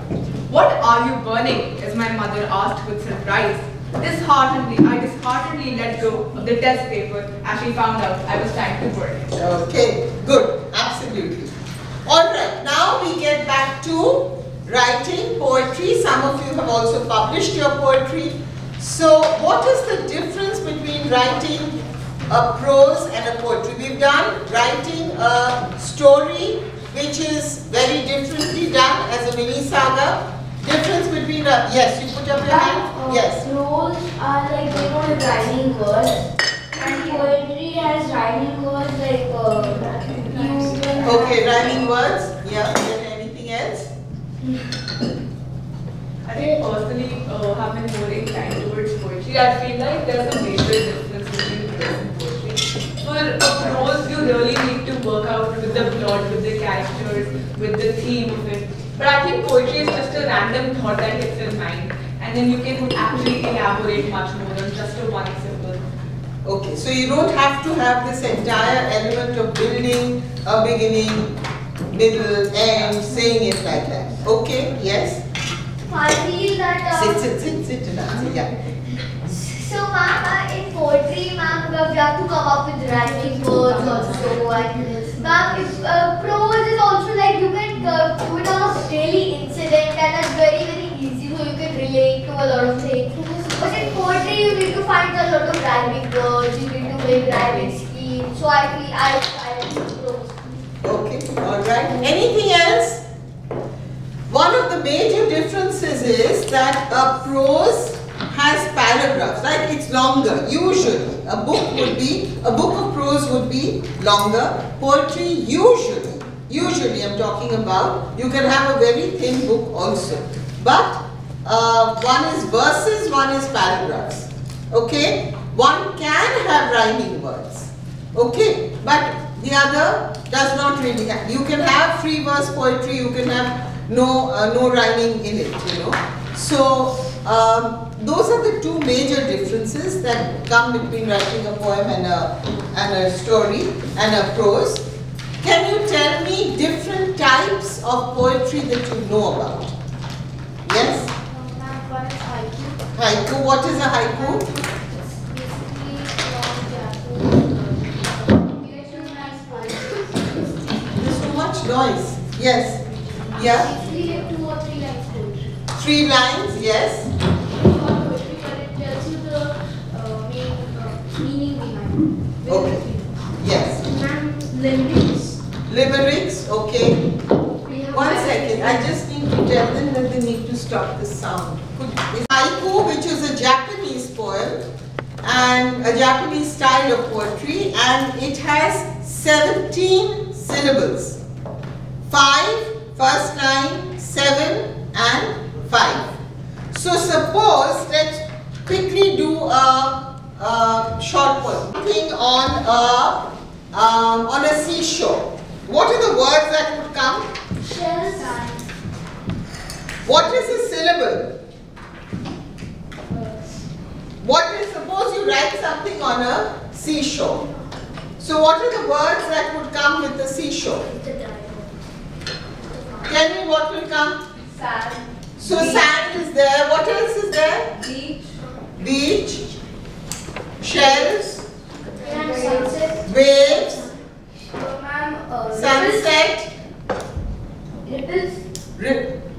"What are you burning?" as my mother asked with surprise. I disheartedly let go of the test paper as she found out I was trying to burn it. Okay, good, absolutely. Alright, now we get back to writing poetry. Some of you have also published your poetry. So what is the difference between writing a prose and a poetry? We've done writing a story, which is very differently done as a mini saga. Difference between a, yes, you put up your hand? Yes. Prose are like, they don't have rhyming words, and poetry has rhyming words like okay, rhyming words. Yeah. Anything else? I think personally, have been more inclined towards poetry. I feel like there's a major difference between prose and poetry. For a prose, you really need to work out with the plot, with the characters, with the theme of it. But I think poetry is just a random thought that hits your mind, and then you can actually elaborate much more than just a one simple. Okay, so you don't have to have this entire element of building a beginning, middle, end, saying it like that. Okay, yes? I feel that... Sit, yeah. So ma'am, in poetry, ma'am, we have to come up with rhyming words also. Ma'am, prose is also like you can do it on a daily incident, and it's very, very easy, so you can relate to a lot of things. But in poetry, you need to find a lot of rhyming words, you need to make rhyming schemes. So I feel I prose. Okay, alright. Anything else? One of the major differences is that a prose has paragraphs, right? It's longer, usually. A book of prose would be longer. Poetry usually I'm talking about, you can have a very thin book also. But one is verses, one is paragraphs. Okay? One can have rhyming words. Okay? But the other does not really have. You can have free verse poetry, you can have no rhyming in it, you know. So, those are the two major differences that come between writing a poem and a story and a prose. Can you tell me different types of poetry that you know about? Yes? One is haiku. Haiku. What is a haiku? There's too much noise. Yes. Yeah? Basically, like 2 or 3 lines poetry. 3 lines, yes. Poetry, but it tells you the meaning behind it. Okay. Yes. And limericks. Limericks, okay. 1 second, I just need to tell them that they need to stop the sound. Haiku, which is a Japanese poem and a Japanese style of poetry, and it has 17 syllables. 5, first line, 7 and 5. So suppose, let's quickly do a short poem. Something on a seashore. What are the words that would come? Shells. What is a syllable? What is, suppose you write something on a seashore. So what are the words that would come with the seashore? Tell me what will come? Sand. So sand is there. What else is there? Beach. Beach. Shells. Sunset. Waves. Sunset. Sunset. Ripples.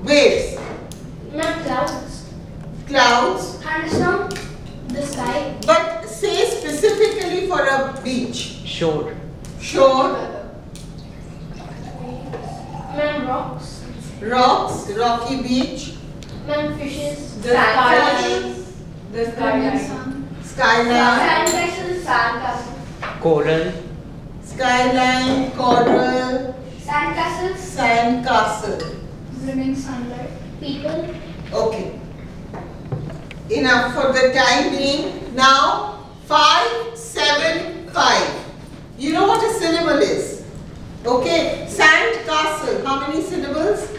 Waves. Clouds. Clouds. Thunderstorm. The sky. But say specifically for a beach. Shore. Shore. Rocks. Rocks. Rocky beach. Fishes. The skyline. The skyline. Skyline. Sandcastles. Sandcastle. Coral. Skyline. Coral. Sandcastles. Sandcastle. Bringing sunlight. People. Okay. Enough for the time being. Now, 5, 7, 5. You know what a syllable is? Okay. Sand castle. How many syllables?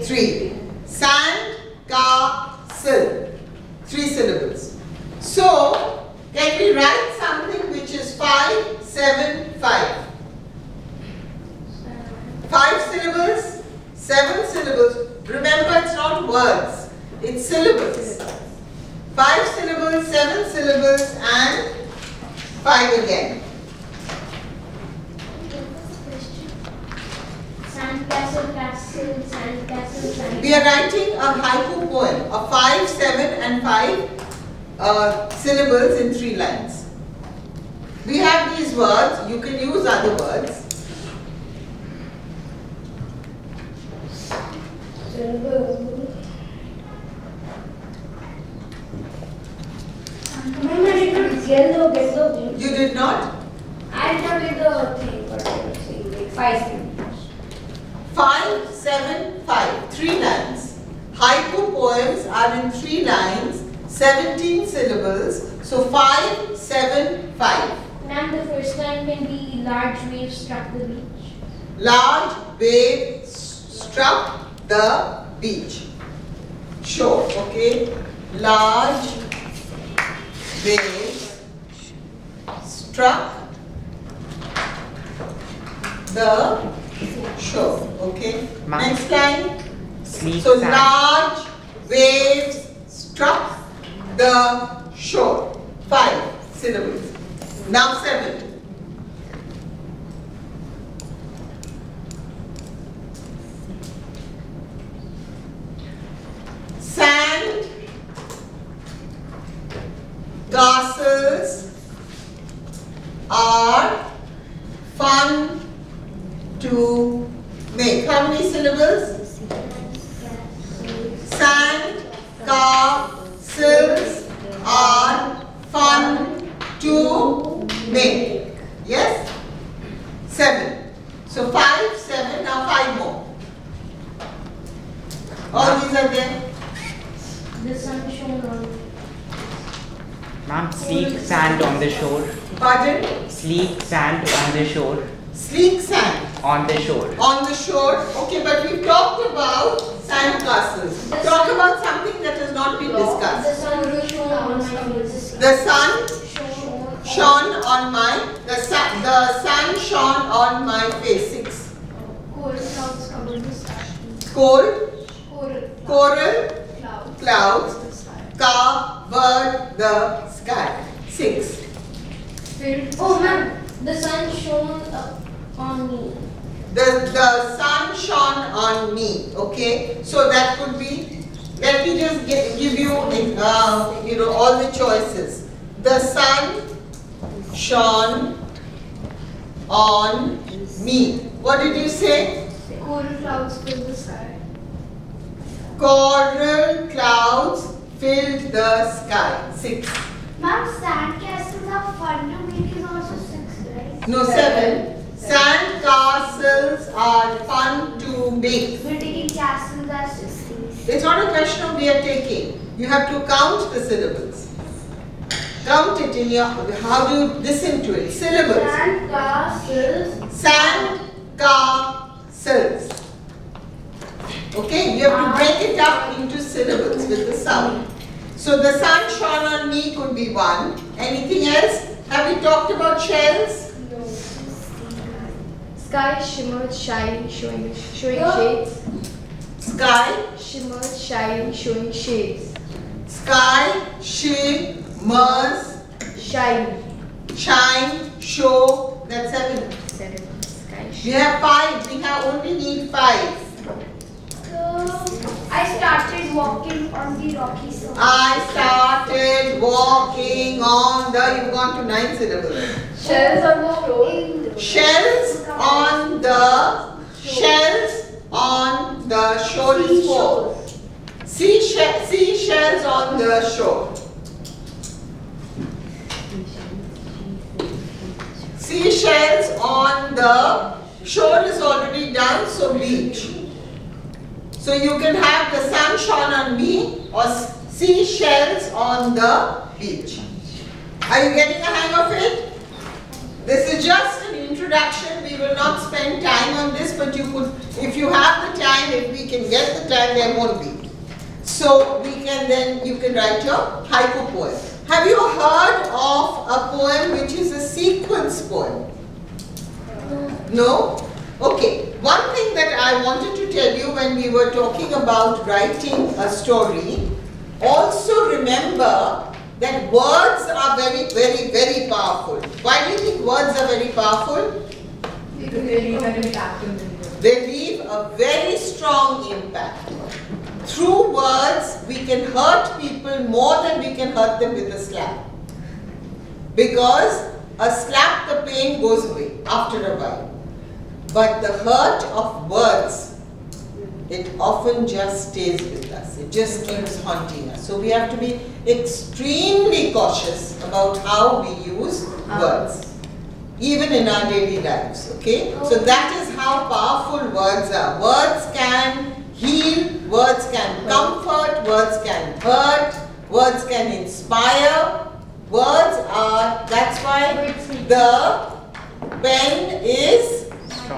3. Sand castle. 3 syllables. So, can we write something which is 5, 7, 5? 5 syllables, 7 syllables. Remember, it's not words, it's syllables. 5 syllables, 7 syllables, and 5 again. Sandcastle, castle, sandcastle, sandcastle. We are writing a haiku poem of 5, 7 and 5 syllables in 3 lines. We have these words, you can use other words. You did not? I did not get the thing, but I was saying like 5. 5, 7, 5. 3 lines. Haiku poems are in 3 lines, 17 syllables. So 5, 7, 5. Ma'am, the first line can be large waves struck the beach. Large wave struck the beach. Shore, okay? Large waves struck the shore, okay? Next line. So large waves struck the shore. 5 syllables. Now 7. Sand castles are fun to make. How many syllables? Sand castles are fun to make. Yes? 7. So 5, 7, now 5 more. All these are there. The sun shone on. Ma'am, sleek sand on the shore. Pardon? Sleek sand on the shore. Sleek sand. On the shore. On the shore. Okay, but we talked about sand castles. Talk about something that has not been discussed. The sun shone on my face. The sun shone on my, the sun shone on my face. 6. Coral clouds covered the sky. Coral clouds covered the sky. 6. Oh man, the sun shone on me. The sun shone on me. Okay, so that could be. Let me just give you, all the choices. The sun shone on me. What did you say? Coral clouds filled the sky. Coral clouds filled the sky. 6. Ma'am, sandcastles are fun to make is also 6, right? No, 7. Sand castles are fun to make. We're taking castles as 16. It's not a question of we are taking. You have to count the syllables. Count it in your, how do you listen to it? Syllables. Sand castles. Sand castles. Okay, you have to break it up into syllables with the sound. So the sun shone on me could be 1. Anything else? Have we talked about shells? No. Sky shimmered, shine, showing shades. Sky shimmered, shine, showing shades. Sky shimmers, shine, show. That's 7. 7. Sky. We have 5. We only need 5. I started walking on the rocky shore. I started walking on the. You've gone to 9 syllables. Shells on the shore. Shells on the. Shells on the shore is 4. Seashells on the shore. Seashells on the shore is already done, so beach. So you can have the sun shone on me or seashells on the beach. Are you getting a hang of it? This is just an introduction. We will not spend time on this, but you could, if you have the time, if we can get the time, there won't be. So we can then, you can write your haiku poem. Have you heard of a poem which is a sequence poem? No? Okay. One thing that I wanted to tell you when we were talking about writing a story, also remember that words are very, very, very powerful. Why do you think words are very powerful? They can really have an impact on the reader. They leave a very strong impact. Through words, we can hurt people more than we can hurt them with a slap. Because a slap, the pain goes away after a while. But the hurt of words, it often just stays with us. It just keeps haunting us. So we have to be extremely cautious about how we use words, even in our daily lives, okay? So that is how powerful words are. Words can heal, words can comfort, words can hurt, words can inspire. Words are, that's why the pen is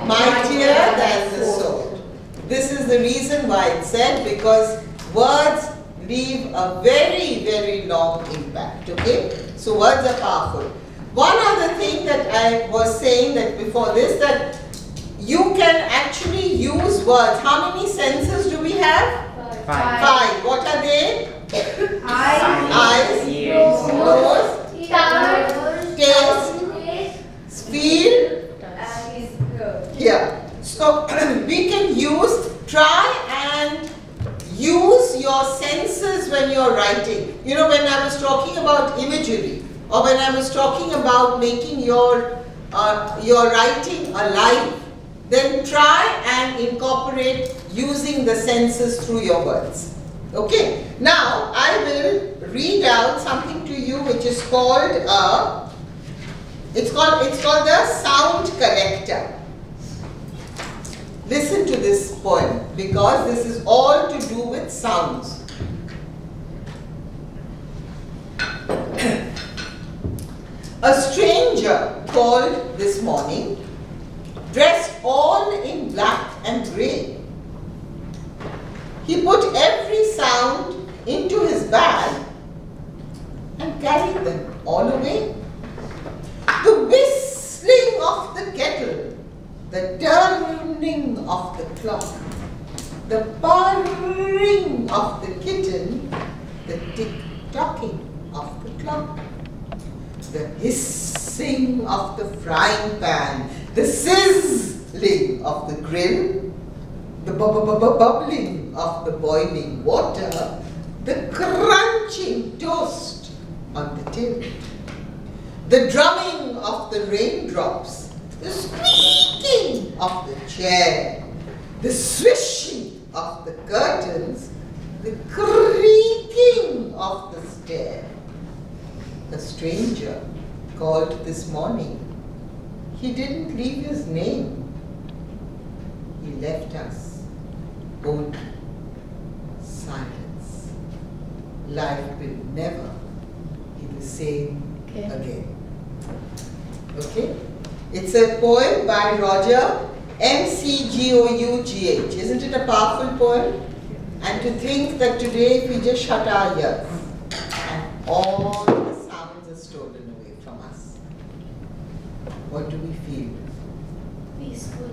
mightier than the sword. This is the reason why it's said, because words leave a very, very long impact, okay? So words are powerful. One other thing that I was saying that before this, that you can actually use words. How many senses do we have? Five. What are they? Eyes, nose, tongue, taste, feel. Yeah. So we can try and use your senses when you're writing. You know, when I was talking about imagery, or when I was talking about making your writing alive, then try and incorporate using the senses through your words. Okay. Now I will read out something to you which is called it's called the sound corrector. Listen to this poem, because this is all to do with sounds. A stranger called this morning, dressed all in black and grey. He put every sound into his bag and carried them all away. The whistling of the kettle, the turning of the clock, the purring of the kitten, the tick-tocking of the clock, the hissing of the frying pan, the sizzling of the grill, the bubbling of the boiling water, the crunching toast on the till, the drumming of the raindrops, the squeaking of the chair, the swishing of the curtains, the creaking of the stair. A stranger called this morning. He didn't leave his name. He left us only silence. Life will never be the same again. Okay? It's a poem by Roger McGough. Isn't it a powerful poem? And to think that today if we just shut our ears and all the sounds are stolen away from us, what do we feel? Peaceful.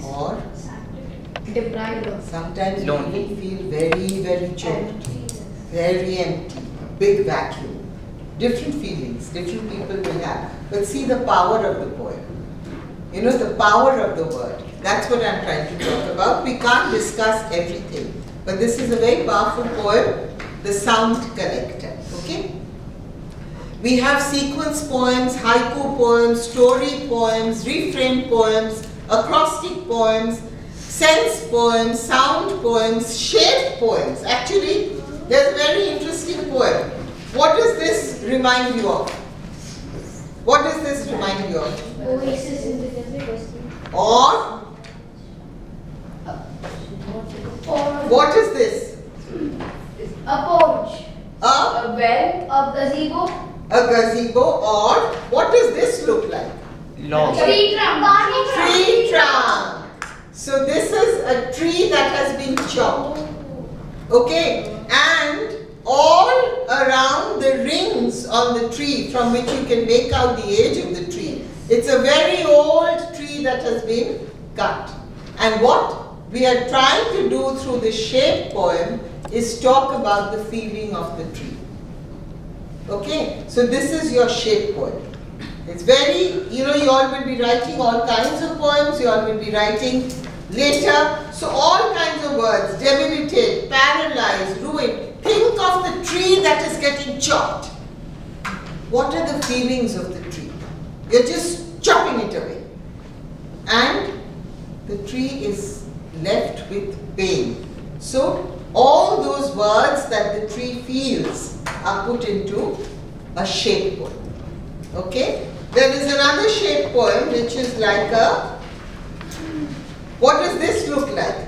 Or Deprived of. sometimes we feel very, very choked, very empty, big vacuum. Different feelings, different people will have. But see the power of the poem. You know, the power of the word. That's what I'm trying to talk about. We can't discuss everything. But this is a very powerful poem, the sound corrector. Okay? We have sequence poems, haiku poems, story poems, refrain poems, acrostic poems, sense poems, sound poems, shape poems. Actually, there's a very interesting poem. What does this remind you of? What does this remind you of? Oasis in the desert. Or? What is this? A porch. A well. A gazebo. A gazebo. Or what does this look like? Log. Tree trunk. Tree trunk. So this is a tree that has been chopped. Okay. And all around the rings on the tree from which you can make out the age of the tree. It's a very old tree that has been cut. And what we are trying to do through the shape poem is talk about the feeling of the tree. Okay, so this is your shape poem. It's very, you know, you all will be writing all kinds of poems, you all will be writing later. So all kinds of words, debilitate, paralyze, ruin. Think of the tree that is getting chopped. What are the feelings of the tree? You're just chopping it away. And the tree is left with pain. So all those words that the tree feels are put into a shape poem. Okay? There is another shape poem which is like a, what does this look like?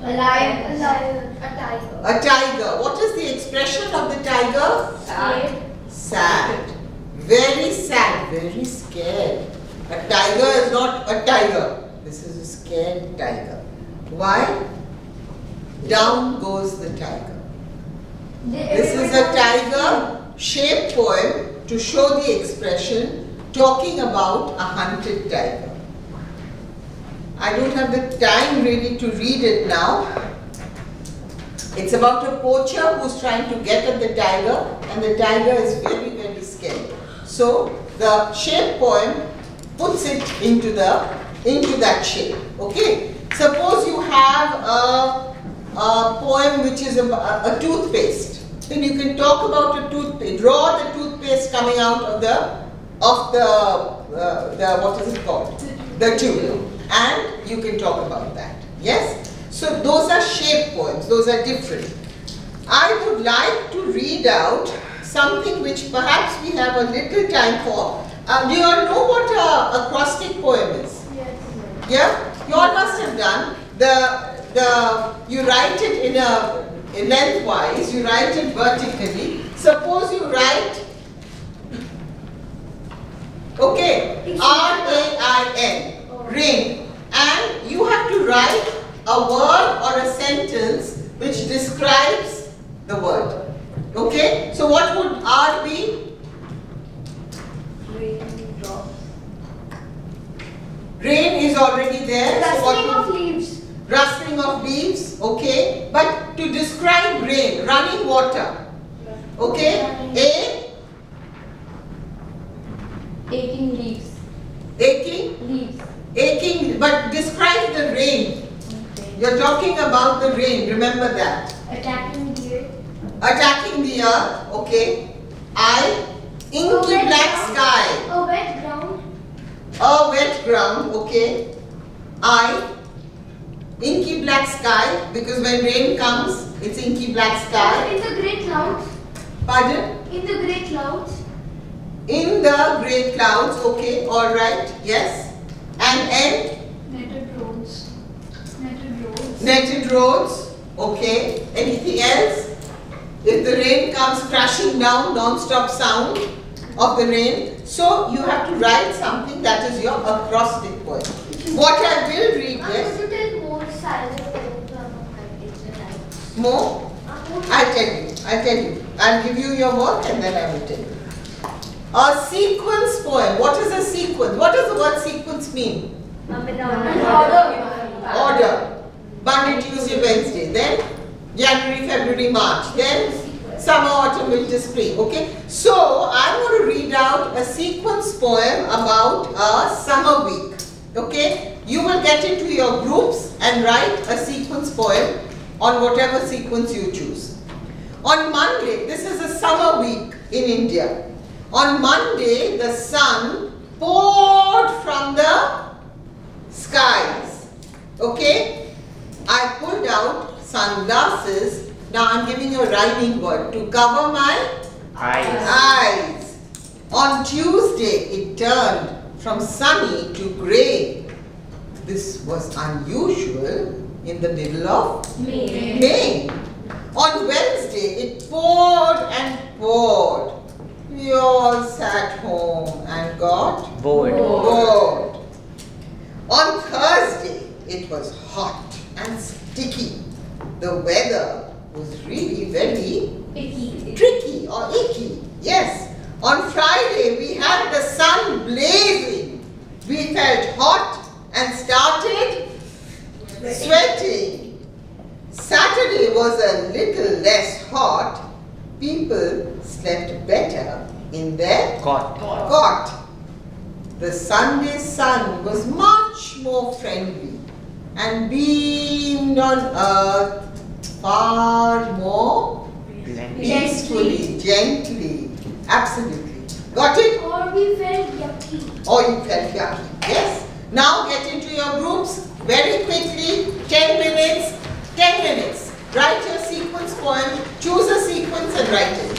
A lion, a tiger. A tiger. What is the expression of the tiger? Sad. Sad. Very sad, very scared. A tiger is not a tiger. This is a scared tiger. Why? Down goes the tiger. This is a tiger shape poem to show the expression talking about a hunted tiger. I don't have the time really to read it now. It's about a poacher who's trying to get at the tiger, and the tiger is very, very scared. So the shape poem puts it into that shape. Okay. Suppose you have a poem which is a toothpaste. Then you can talk about a toothpaste. Draw the toothpaste coming out of the what is it called? The tube. And you can talk about that. Yes? So those are shape poems. Those are different. I would like to read out something which perhaps we have a little time for. Do you all know what a acrostic poem is? Yes. Yeah? You all must have done. You write it in lengthwise, you write it vertically. Suppose you write, okay, R-A-I-N, rain. And you have to write a word or a sentence which describes the word. Okay? So what would R be? Raindrops. Rain is already there. Rustling of leaves. Rustling of leaves, okay. But to describe rain, running water. Okay? Aching leaves. Aching? Leaves. Aching, but describe the rain. You're talking about the rain, remember that. Attacking the earth. Attacking the earth, okay. Inky black sky. A wet ground. A wet ground, okay. Inky black sky, because when rain comes, it's inky black sky. In the grey clouds. Pardon? In the grey clouds. In the grey clouds, okay, alright, yes. And N? Netted roads. Netted roads. Netted roads, okay. Anything else? If the rain comes crashing down, non-stop sound of the rain. So you have to write something that is your acrostic poem. What I will read is... Could you tell more silent More? I'll tell you. I'll give you your work and then I will tell you. A sequence poem. What is a sequence? What does the word sequence mean? Order. Monday, Tuesday, Wednesday. Then January, February, March. Then summer, autumn, winter, spring. Okay. So I'm going to read out a sequence poem about a summer week. Okay. You will get into your groups and write a sequence poem on whatever sequence you choose. On Monday, this is a summer week in India. On Monday, the sun poured from the skies. Okay? I pulled out sunglasses. Now I'm giving you a rhyming word. To cover my eyes. On Tuesday, it turned from sunny to grey. This was unusual in the middle of May. On Wednesday, it poured and poured. We all sat home and got bored. On Thursday, it was hot and sticky. The weather was really very tricky or icky. Yes. On Friday, we had the sun blazing. We felt hot and started sweating. Saturday was a little less hot. People slept better in their cot. The Sunday sun was much more friendly and beamed on earth far more peacefully, gently. Absolutely. Got it? Or we felt yucky. Or you felt yucky. Yes. Now get into your groups very quickly. 10 minutes. 10 minutes. Write your sequence poem. Choose a sequence and write it.